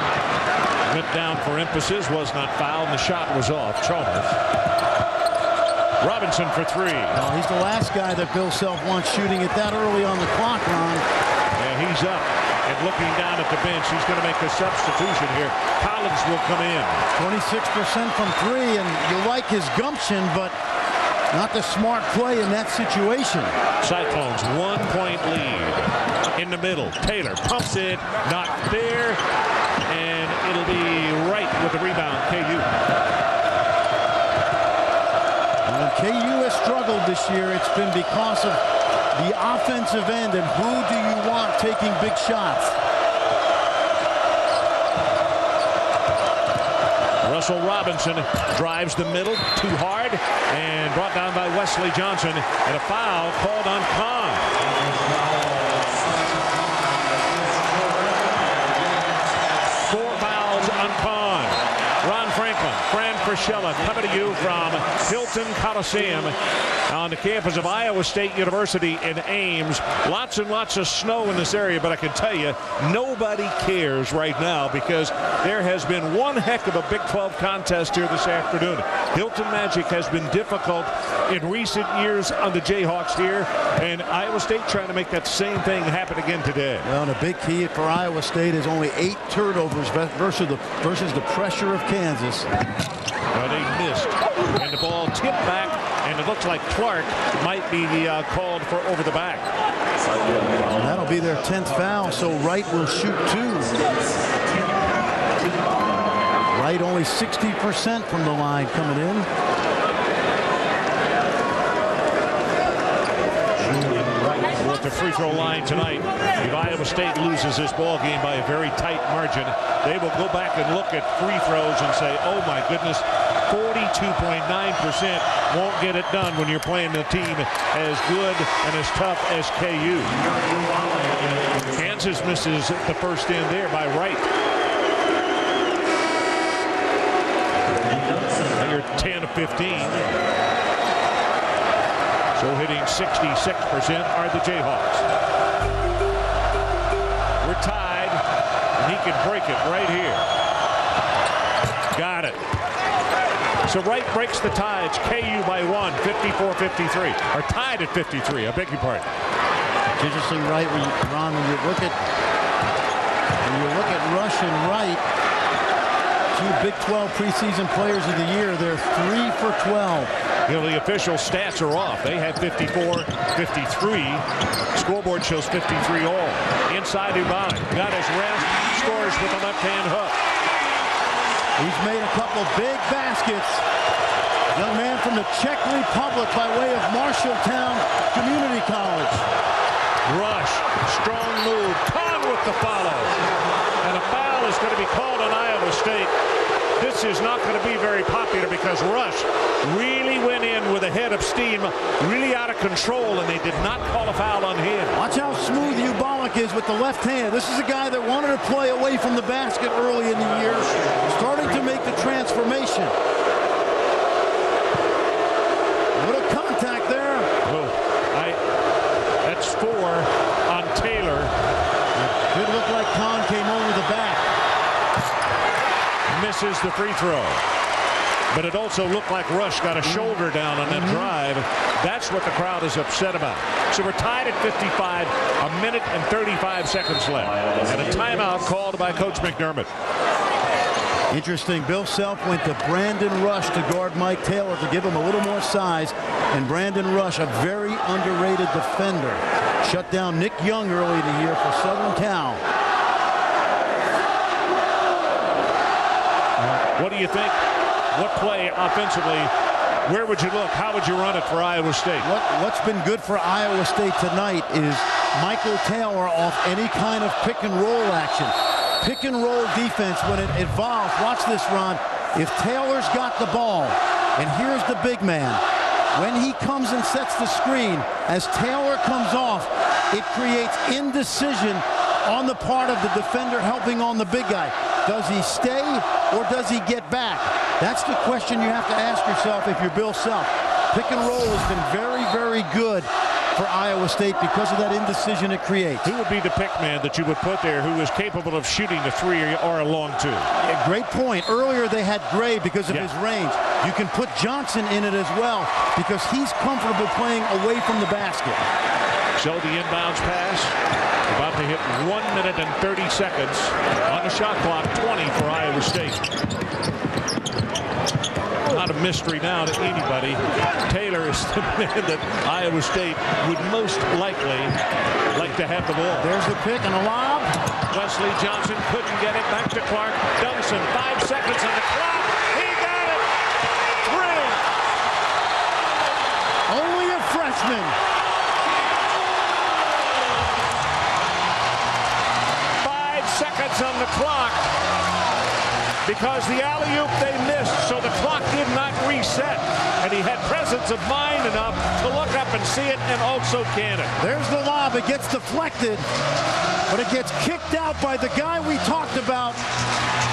Went down for emphasis. Was not fouled. And the shot was off. Chalmers. Robinson for 3. Oh, he's the last guy that Bill Self wants shooting it that early on the clock, Ron. And he's up. And looking down at the bench, he's going to make a substitution here. Collins will come in. 26% from 3, and you like his gumption, but Not the smart play in that situation. Cyclones 1-point lead. In the middle, Taylor pumps it, not there, and it'll be right with the rebound, KU. When KU has struggled this year, it's been because of the offensive end, and who do you want taking big shots? Russell Robinson drives the middle too hard and brought down by Wesley Johnson, and a foul called on Kahn. Four fouls on Kahn. Ron Franklin, Fran Frischella coming to you from Hilton Coliseum on the campus of Iowa State University in Ames. Lots and lots of snow in this area, but I can tell you, nobody cares right now because there has been one heck of a Big 12 contest here this afternoon. Hilton Magic has been difficult in recent years on the Jayhawks here, and Iowa State trying to make that same thing happen again today. Well, and a big key for Iowa State is only 8 turnovers versus the pressure of Kansas. Well, they missed, and the ball tipped back, and it looks like Clark might be called for over the back. And that'll be their 10th foul, so Wright will shoot 2. Wright only 60% from the line coming in. At the free throw line tonight, if Iowa State loses this ball game by a very tight margin, they will go back and look at free throws and say, oh my goodness, 42.9% won't get it done when you're playing a team as good and as tough as KU. Kansas misses the first in there by Wright. They're 10 of 15. So hitting 66% are the Jayhawks. We're tied, and he can break it right here. Got it. So Wright breaks the tie. It's KU by 1, 54-53. Or tied at 53, I beg your pardon. It's interesting, Wright, Ron, when you look at Rush and Wright, 2 Big 12 preseason players of the year, they're 3 for 12. You know, the official stats are off. They had 54, 53. Scoreboard shows 53 all. Inside Ubani. Got his wrist. Scores with a left-hand hook. He's made a couple big baskets. Young man from the Czech Republic by way of Marshalltown Community College. Rush. Strong move. Kahn with the follow. And a foul is going to be called on Iowa State. This is not going to be very popular because Rush really went in with a head of steam, really out of control, and they did not call a foul on him. Watch how smooth Ubalik is with the left hand. This is a guy that wanted to play away from the basket early in the year, starting to make the transformation. Little contact there. Oh, that's 4 on Taylor. It did look like Kahn came over the back. Misses the free throw. But it also looked like Rush got a shoulder down on that drive. That's what the crowd is upset about. So we're tied at 55, a minute and 35 seconds left. And a timeout called by Coach McDermott. Interesting. Bill Self went to Brandon Rush to guard Mike Taylor to give him a little more size. And Brandon Rush, a very underrated defender, shut down Nick Young early in the year for Southern Cal. What do you think? What play offensively? Where would you look? How would you run it for Iowa State? What's been good for Iowa State tonight is Michael Taylor off any kind of pick and roll action. Pick and roll defense when it evolves. Watch this, Ron. If Taylor's got the ball, and here's the big man, when he comes and sets the screen, as Taylor comes off, it creates indecision on the part of the defender helping on the big guy. Does he stay or does he get back? That's the question you have to ask yourself if you're Bill Self. Pick and roll has been very, very good for Iowa State because of that indecision it creates. Who would be the pick man that you would put there who is capable of shooting the 3 or a long 2? Yeah, great point. Earlier they had Gray because of his range. You can put Johnson in it as well because he's comfortable playing away from the basket. So the inbounds pass. About to hit 1 minute and 30 seconds on the shot clock. 20 for Iowa State. not a mystery now to anybody. Taylor is the man that Iowa State would most likely like to have the ball. There's the pick and a lob. Wesley Johnson couldn't get it. Back to Clark. Dunson, 5 seconds on the clock. He got it. 3. Only a freshman. 5 seconds on the clock because the alley-oop they missed, so the clock did not reset. And he had presence of mind enough to look up and see it and also can it. There's the lob. It gets deflected, but it gets kicked out by the guy we talked about,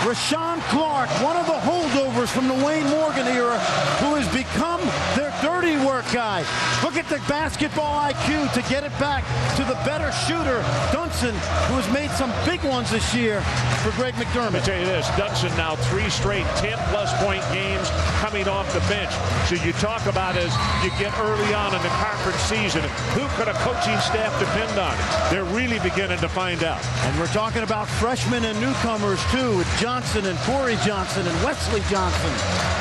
Rashawn Clark, one of the holdovers from the Wayne Morgan era, who has become their dirty work guy. Look at the basketball IQ to get it back to the better shooter, Dunson, who has made some big ones this year for Greg McDermott. Let me tell you this, Dunson now 3 straight 10-plus point games coming off the bench. So you talk about as you get early on in the conference season, who could a coaching staff depend on? They're really beginning to find out. And we're talking about freshmen and newcomers too, with Johnson and Corey Johnson and Wesley Johnson,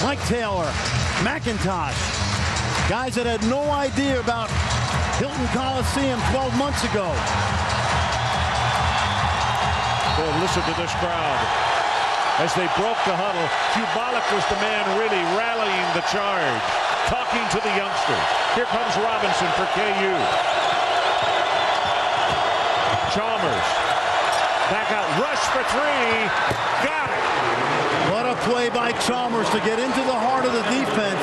Mike Taylor, McIntosh, guys that had no idea about Hilton Coliseum 12 months ago. Boy, listen to this crowd. As they broke the huddle, Kubalik was the man really rallying the charge, talking to the youngsters. Here comes Robinson for KU. Chalmers, back out, rush for 3, got it. What a play by Chalmers to get into the heart of the defense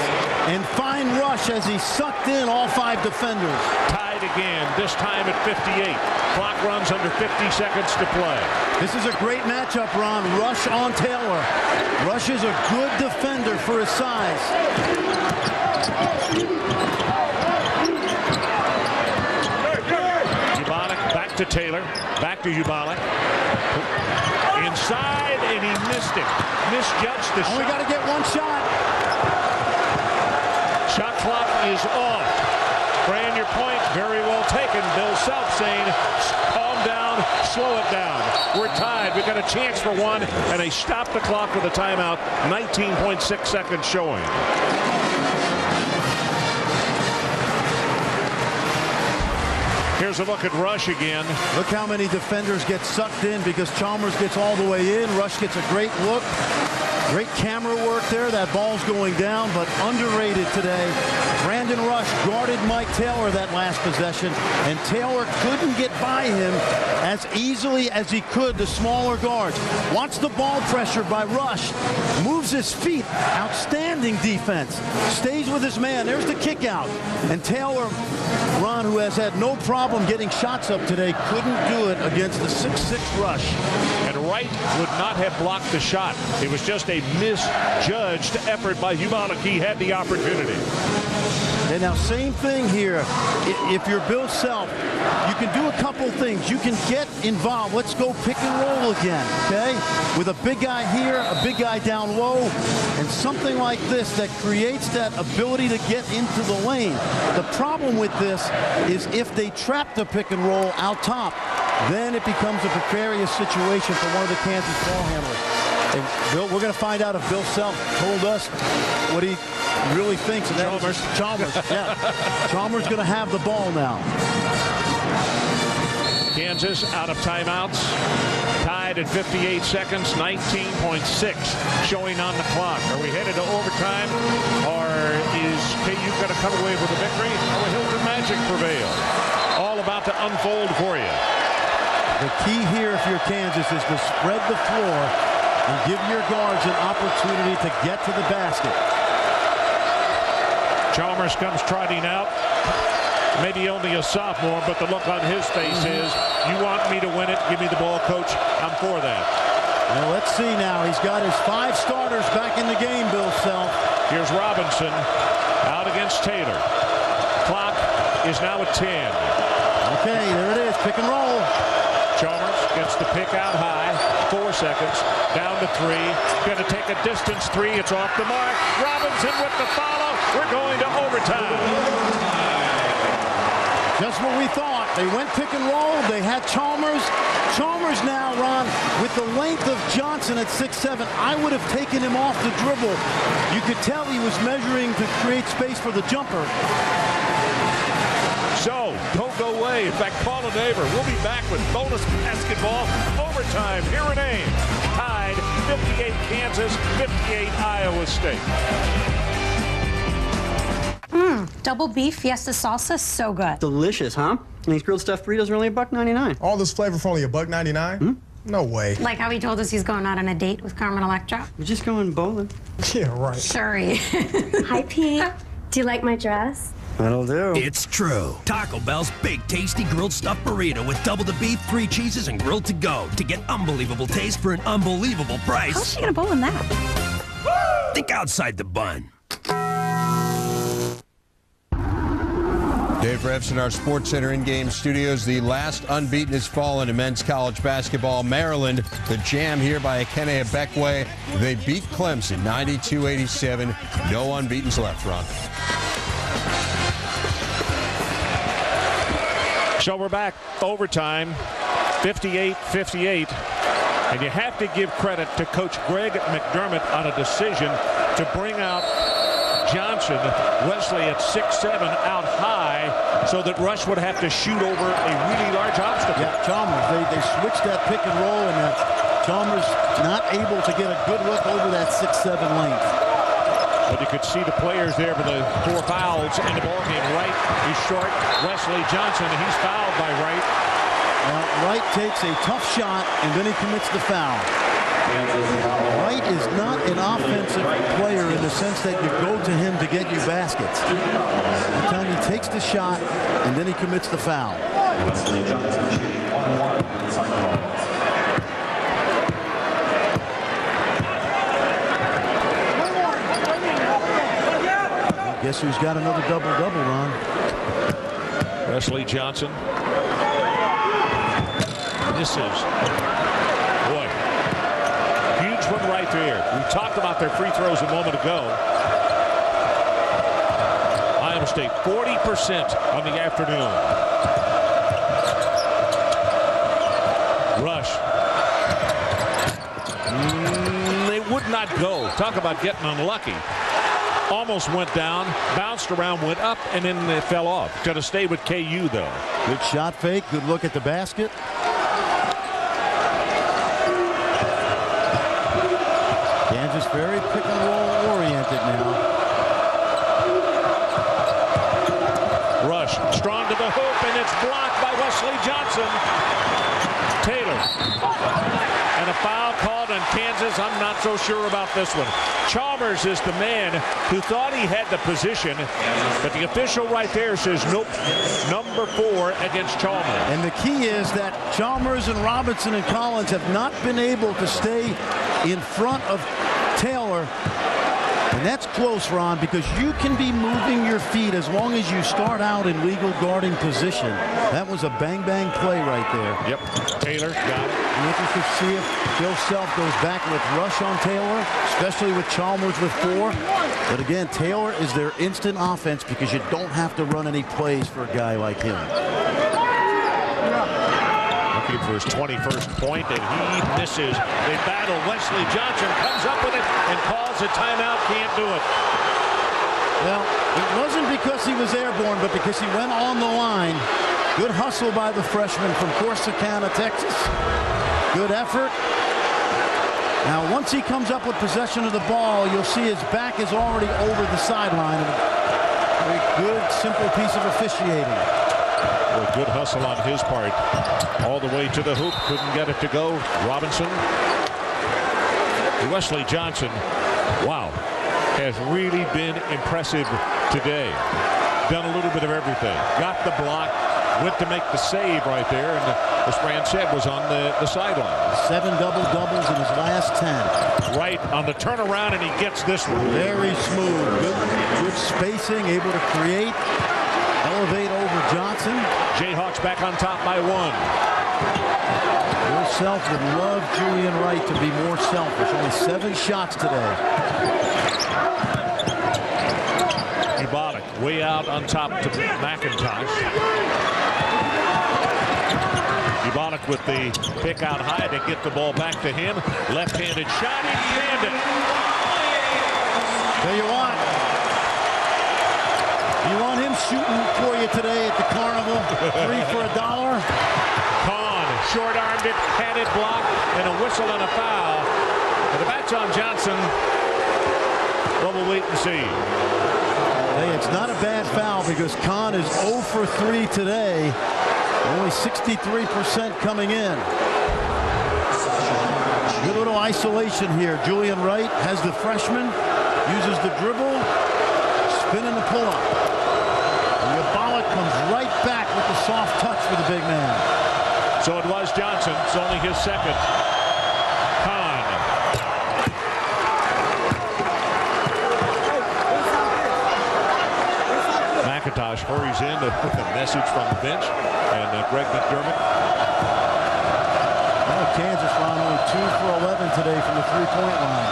and find Rush as he sucked in all 5 defenders. Tied again, this time at 58. Clock runs under 50 seconds to play. This is a great matchup, Ron. Rush on Taylor. Rush is a good defender for his size. Ubalik back to Taylor. Back to Ubalik. Inside, and he missed it. Misjudged the shot. We got to get one shot. Shot clock is off. Fran, your point, very well taken. Bill Self saying, calm down, slow it down. We're tied. We've got a chance for one, and they stopped the clock with a timeout. 19.6 seconds showing. Here's a look at Rush again. Look how many defenders get sucked in because Chalmers gets all the way in. Rush gets a great look. Great camera work there. That ball's going down, but underrated today. Brandon Rush guarded Mike Taylor that last possession, and Taylor couldn't get by him as easily as he could the smaller guards. Watch the ball pressure by Rush. Moves his feet. Outstanding defense. Stays with his man. There's the kick out. And Taylor, Ron, who has had no problem getting shots up today, couldn't do it against the 6'6" Rush. And Wright would not have blocked the shot. It was just a misjudged effort by Ubalik. He had the opportunity. And now same thing here. If you're Bill Self, you can do a couple things. You can get involved. Let's go pick and roll again, okay? With a big guy here, a big guy down low, and something like this that creates that ability to get into the lane. The problem with this is if they trap the pick and roll out top, then it becomes a precarious situation for one of the Kansas ball handlers. And Bill, we're going to find out if Bill Self told us what he really thinks. And Chalmers. Chalmers, yeah. Chalmers going to have the ball now. Kansas out of timeouts. Tied at 58 seconds, 19.6 showing on the clock. Are we headed to overtime, or is KU going to come away with a victory, or will Hilton Magic prevail? All about to unfold for you. The key here, if you're Kansas, is to spread the floor and give your guards an opportunity to get to the basket. Chalmers comes trotting out. Maybe only a sophomore, but the look on his face is, you want me to win it, give me the ball, coach. I'm for that. Well, let's see now. He's got his 5 starters back in the game, Bill Self. Here's Robinson out against Taylor. Clock is now at 10. Okay, there it is. Pick and roll. Chalmers gets the pick out high. 4 seconds. Down to 3. Going to take a distance 3. It's off the mark. Robinson with the follow. We're going to overtime. Just what we thought. They went pick and roll. They had Chalmers. Chalmers now, Ron, with the length of Johnson at 6'7", I would have taken him off the dribble. You could tell he was measuring to create space for the jumper. So, don't go away. In fact, call a neighbor. We'll be back with bonus basketball overtime here in Ames. Tied 58 Kansas, 58 Iowa State. Double beef fiesta salsa, so good. Delicious, huh? And these grilled stuffed burritos are only $1.99. All this flavor for only $1.99? No way. Like how he told us he's going out on a date with Carmen Electra. We're just going bowling. Yeah, right. Sorry. Hi, Pete. Do you like my dress? That'll do. It's true. Taco Bell's big, tasty grilled stuffed burrito with double the beef, 3 cheeses, and grilled to go to get unbelievable taste for an unbelievable price. How's she gonna bowl in that? Think outside the bun. Dave Refs in our Sports Center in-game studios. The last unbeaten has fallen in men's college basketball. Maryland, the jam here by Ekene Ebekwe. They beat Clemson 92-87. No unbeatens left, Ron. So we're back. Overtime, 58-58. And you have to give credit to Coach Greg McDermott on a decision to bring out Johnson, Wesley at 6'7", out high, so that Rush would have to shoot over a really large obstacle. Yeah, Chalmers, they switched that pick and roll, and Chalmers not able to get a good look over that 6'7" length. But you could see the players there for the 4 fouls in the ballgame. Wright is short. Wesley Johnson, he's fouled by Wright. Wright takes a tough shot, and then he commits the foul. Wright is not an offensive player in the sense that you go to him to get you baskets. The time he takes the shot, and then he commits the foul. Guess who's got another double-double, Ron? Wesley Johnson. This is, boy, huge one right there. We talked about their free throws a moment ago. Iowa State 40% on the afternoon. Rush. They would not go. Talk about getting unlucky. Almost went down, bounced around, went up, and then it fell off. Going to stay with KU, though. Good shot fake, good look at the basket. Kansas very pick and roll oriented now. Rush strong to the hoop, and it's blocked by Wesley Johnson. Taylor. And a foul called on Kansas. I'm not so sure about this one. Chalmers is the man who thought he had the position, but the official right there says nope, number 4 against Chalmers. And the key is that Chalmers and Robinson and Collins have not been able to stay in front of Taylor. And that's close, Ron, because you can be moving your feet as long as you start out in legal guarding position. That was a bang-bang play right there. Yep. Taylor got it. I'm interested to see if Bill Self goes back with Rush on Taylor, especially with Chalmers with 4. But again, Taylor is their instant offense because you don't have to run any plays for a guy like him. Looking for his 21st point, and he misses. They battle. Wesley Johnson comes up with it and calls a timeout. Can't do it. Well, it wasn't because he was airborne, but because he went on the line. Good hustle by the freshman from Corsicana, Texas. Good effort. Now, once he comes up with possession of the ball, you'll see his back is already over the sideline. Very good, simple piece of officiating. Well, good hustle on his part. All the way to the hoop. Couldn't get it to go. Robinson. Wesley Johnson, wow, has really been impressive today. Done a little bit of everything. Got the block. Went to make the save right there, and as Fran said, was on the sideline. 7 double-doubles in his last 10. Right on the turnaround, and he gets this one. Very smooth. Good spacing, able to create. Elevate over Johnson. Jayhawks back on top by 1. Bill Self would love Julian Wright to be more selfish. Only 7 shots today. Ebonic way out on top to McIntosh. Ubalik with the pick out high to get the ball back to him. Left-handed shot. He jammed it. Tell you what. You want him shooting for you today at the Carnival? 3 for $1. Kahn short-armed it, had it blocked, and a whistle and a foul. And the bat's on Johnson. Well, we'll wait and see. Hey, it's not a bad foul because Kahn is 0 for 3 today. Only 63% coming in. Good little isolation here. Julian Wright has the freshman, uses the dribble, spinning the pull-up. Ubalik comes right back with the soft touch for the big man. So it was Johnson. It's only his second. Kahn. McIntosh hurries in with a message from the bench. And Greg McDermott. Well, Kansas line only 2 for 11 today from the three-point line.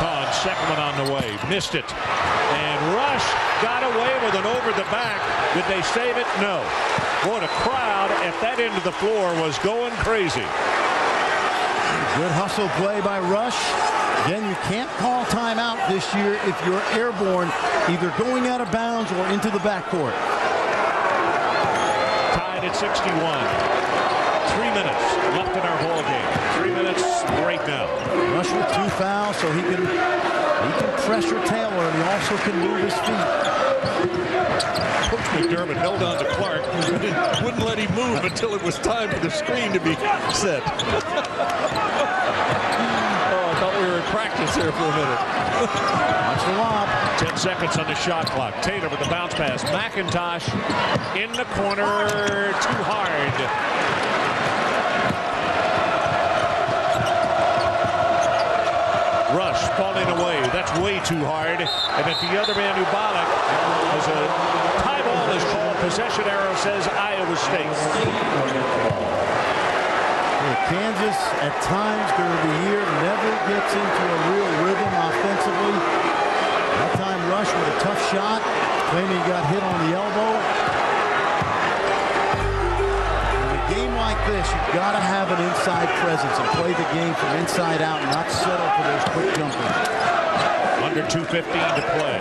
Kahn, second one on the way. Missed it. And Rush got away with an over the back. Did they save it? No. Boy, the crowd at that end of the floor was going crazy. Good hustle play by Rush. Again, you can't call timeout this year if you're airborne, either going out of bounds or into the backcourt. Tied at 61. 3 minutes left in our ball game. 3 minutes right now. Rush with 2 fouls, so he can pressure Taylor, and he also can move his feet. Coach McDermott held on to Clark, wouldn't let him move until it was time for the screen to be set. Oh, I thought we were in practice there for a minute. Watch the lob. 10 seconds on the shot clock. Taylor with the bounce pass. McIntosh in the corner, too hard. Rush falling away. That's way too hard. And at the other man, Ubalik, as a tie ball is called, possession arrow says Iowa State. Kansas, at times during the year, never gets into a real rhythm offensively. That time Rush with a tough shot, claiming he got hit on the elbow. In a game like this, you've got to have an inside presence and play the game from inside out and not settle for those quick jumpers. Under 2:15 to play.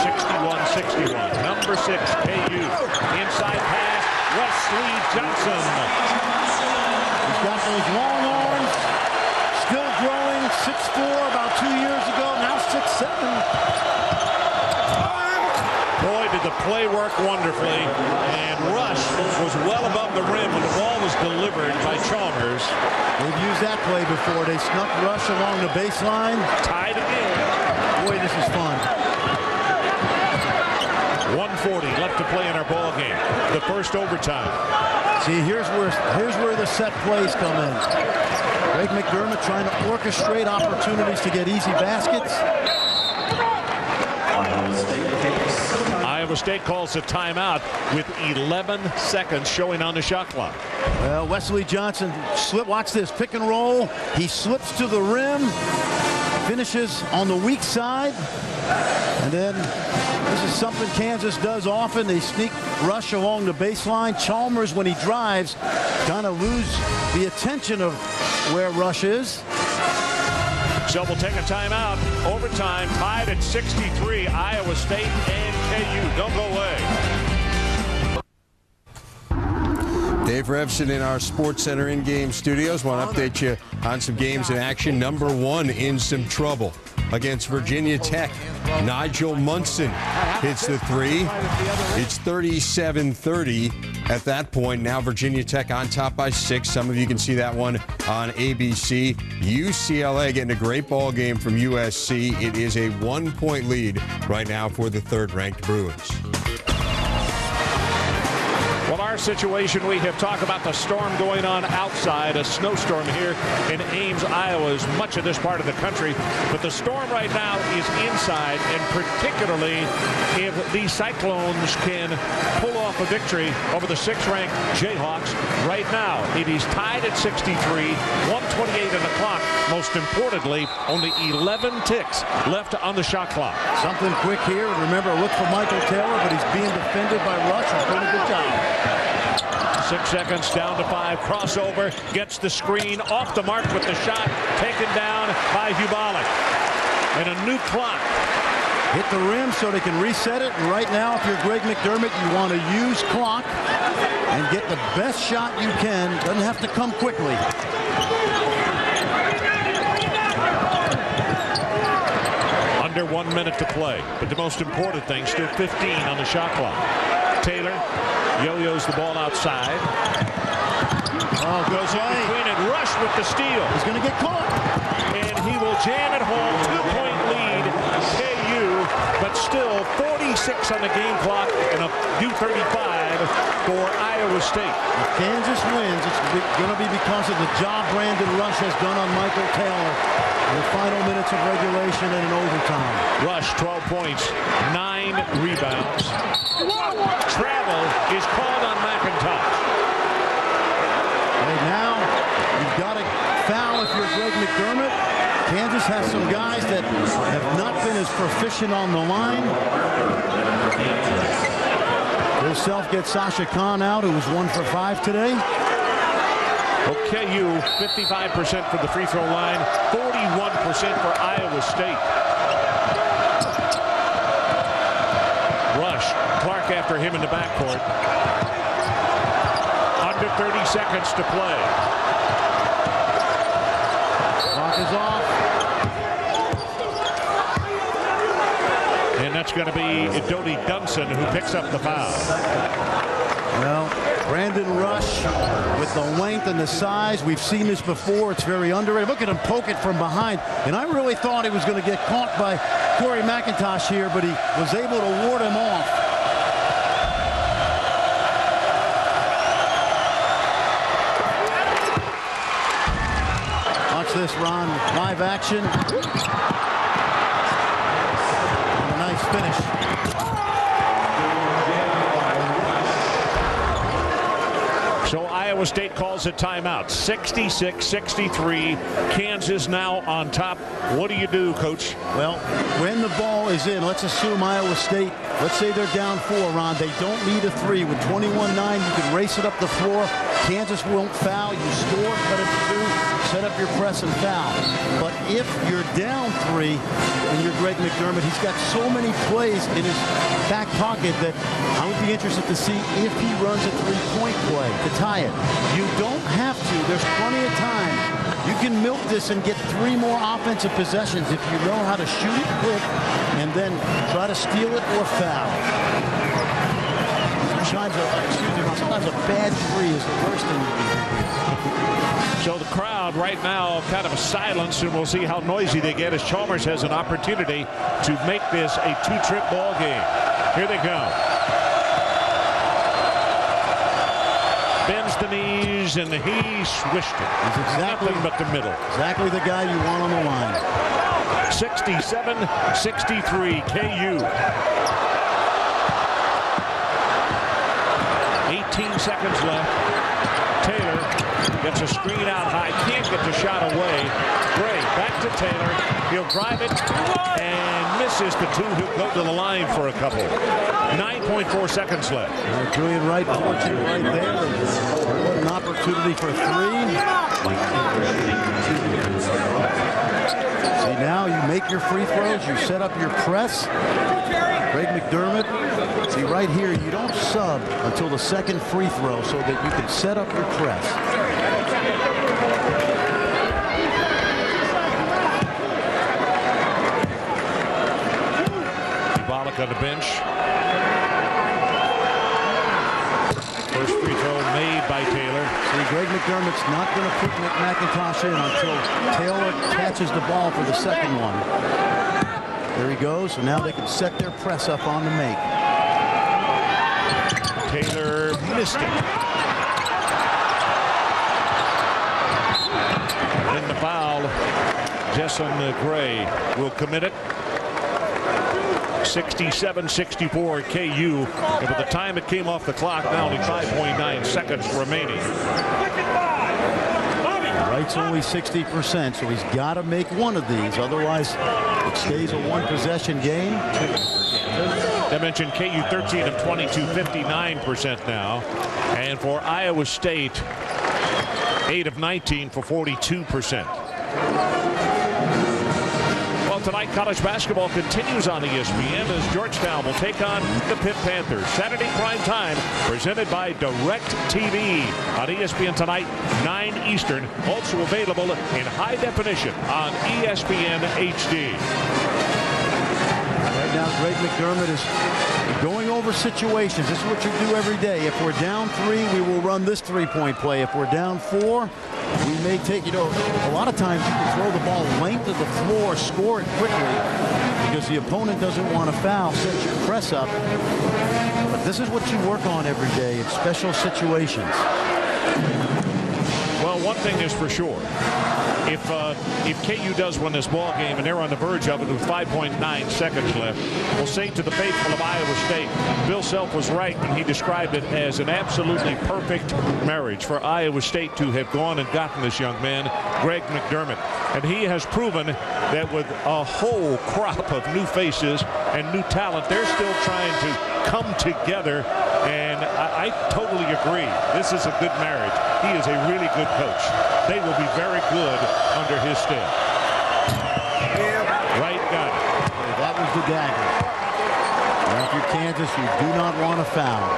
61-61. Number 6, KU. Inside pass, Wesley Johnson. He's got those long arms, still growing, 6'4", about 2 years ago, now 6'7". Boy, did the play work wonderfully, and Rush was well above the rim when the ball was delivered by Chalmers. They've used that play before. They snuck Rush along the baseline. Tied it in. Boy, this is fun. 1:40 left to play in our ball game. The first overtime. See, here's where the set plays come in. Greg McDermott trying to orchestrate opportunities to get easy baskets. Iowa State calls a timeout with 11 seconds showing on the shot clock. Well, Wesley Johnson, watch this, pick and roll. He slips to the rim, finishes on the weak side, and then this is something Kansas does often. They sneak Rush along the baseline. Chalmers, when he drives, kind of lose the attention of where Rush is. So we'll take a timeout. Overtime, tied at 63. Iowa State and KU. Don't go away. Dave Revson in our Sports Center in-game studios. Want to update you on some games in action. Number 1 in some trouble against Virginia Tech. Nigel Munson hits the 3. It's 37-30 at that point. Now Virginia Tech on top by 6. Some of you can see that one on ABC. UCLA getting a great ball game from USC. It is a 1-point lead right now for the 3rd-ranked Bruins. Well, our situation, we have talked about the storm going on outside, a snowstorm here in Ames, Iowa, is much of this part of the country. But the storm right now is inside, and particularly if these Cyclones can pull off a victory over the 6th-ranked Jayhawks. Right now, it is tied at 63, 1:28 on the clock. Most importantly, only 11 ticks left on the shot clock. Something quick here. Remember, look for Michael Taylor, but he's being defended by Rush. He's doing a good job. 6 seconds, down to 5. Crossover, gets the screen, off the mark with the shot, taken down by Hubalik. And a new clock. Hit the rim so they can reset it. And right now, if you're Greg McDermott, you want to use clock and get the best shot you can. Doesn't have to come quickly. Under 1 minute to play. But the most important thing, still 15 on the shot clock. Taylor yo-yos the ball outside. Oh, goes in between and Rush with the steal. He's going to get caught. And he will jam it home. 2-point lead, KU, but still 46 on the game clock and a new 35 for Iowa State. If Kansas wins, it's going to be because of the job Brandon Rush has done on Michael Taylor in the final minutes of regulation and in overtime. Rush, 12 points, 9 rebounds. Travel is called on McIntosh. Hey, now you've got to foul if you're Greg McDermott. Kansas has some guys that have not been as proficient on the line. He'll self-get Sasha Khan out, who was 1 for 5 today. KU, 55% for the free throw line, 41% for Iowa State. Rush, Clark after him in the backcourt. Under 30 seconds to play. Clock is off. And that's going to be Dodie Dunson who picks up the foul. Well, Brandon Rush with the length and the size. We've seen this before. It's very underrated. Look at him poke it from behind. And I really thought he was going to get caught by Corey McIntosh here, but he was able to ward him off. Watch this, Ron. Live action. And a nice finish. So Iowa State calls a timeout. 66-63. Kansas now on top. What do you do, Coach? Well, when the ball is in, let's assume Iowa State, let's say they're down 4, Ron. They don't need a 3. With 21-9, you can race it up the floor. Kansas won't foul. You score, cut it to 2, set up your press and foul. But if you're down 3 and you're Greg McDermott, he's got so many plays in his back pocket that I would be interested to see if he runs a 3-point play to tie it. You don't have to. There's plenty of time. You can milk this and get 3 more offensive possessions if you know how to shoot it quick and then try to steal it or foul. Sometimes a bad 3 is the worst thing you can do. So the crowd right now kind of a silence, and we'll see how noisy they get as Chalmers has an opportunity to make this a 2-trip ball game. Here they go. Bends the knees, and he swished it. He's exactly nothing but the middle. Exactly the guy you want on the line. 67-63 KU. 18 seconds left. Taylor gets a screen out high, can't get the shot away. Gray back to Taylor. He'll drive it and misses the 2. He'll go to the line for a couple. 9.4 seconds left. Julian Wright fortune right there. What an opportunity for 3. See, now you make your free throws, you set up your press. Greg McDermott, see right here, you don't sub until the second free throw so that you can set up your press. Hubalik on the bench. First free throw made by Taylor. See, Greg McDermott's not going to put McIntosh in until Taylor catches the ball for the second one. There he goes, so now they can set their press up on the make. Taylor missed it. In the foul, Jesson Gray will commit it. 67-64 KU. And by the time it came off the clock, now only 5.9 seconds remaining. Right Wright's only 60%, so he's got to make one of these. Otherwise, it stays a one-possession game. I mentioned KU 13 of 22, 59% now. And for Iowa State, 8 of 19 for 42%. Well, tonight college basketball continues on ESPN as Georgetown will take on the Pitt Panthers. Saturday prime time presented by DirecTV on ESPN tonight, 9 Eastern. Also available in high definition on ESPN HD. Right now, Greg McDermott is going over situations. This is what you do every day. If we're down 3, we will run this three-point play. If we're down 4, we may take, a lot of times you can throw the ball length of the floor, score it quickly, because the opponent doesn't want to foul, set your press up. But this is what you work on every day in special situations. Well, one thing is for sure. If KU does win this ball game and they're on the verge of it with 5.9 seconds left, we'll say to the faithful of Iowa State, Bill Self was right when he described it as an absolutely perfect marriage for Iowa State to have gone and gotten this young man, Greg McDermott. And he has proven that with a whole crop of new faces and new talent, they're still trying to come together. And I totally agree. This is a good marriage. He is a really good coach. They will be very good under his stead. Wright got it. That was the dagger. Now, if you're Kansas, you do not want to foul.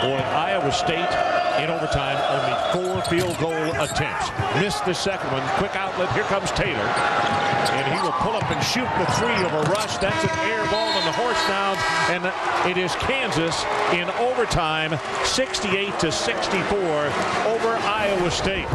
Boy, Iowa State in overtime, only 4 field goal attempts. Missed the second one. Quick outlet. Here comes Taylor. And he will pull up and shoot the 3 over Rush. That's an air ball on the horse downs. And it is Kansas in overtime, 68-64 over Iowa State.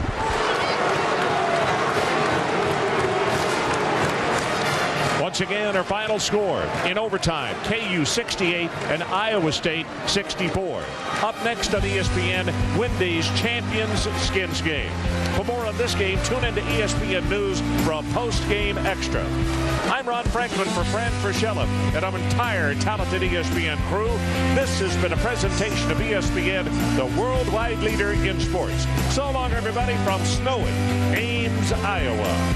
Once again, our final score in overtime, KU 68 and Iowa State 64. Up next on ESPN, Wendy's Champions Skins Game. For more on this game, tune into ESPN News for a post-game extra. I'm Ron Franklin for Fran Frischella and our entire talented ESPN crew. This has been a presentation of ESPN, the worldwide leader in sports. So long, everybody, from snowy Ames, Iowa.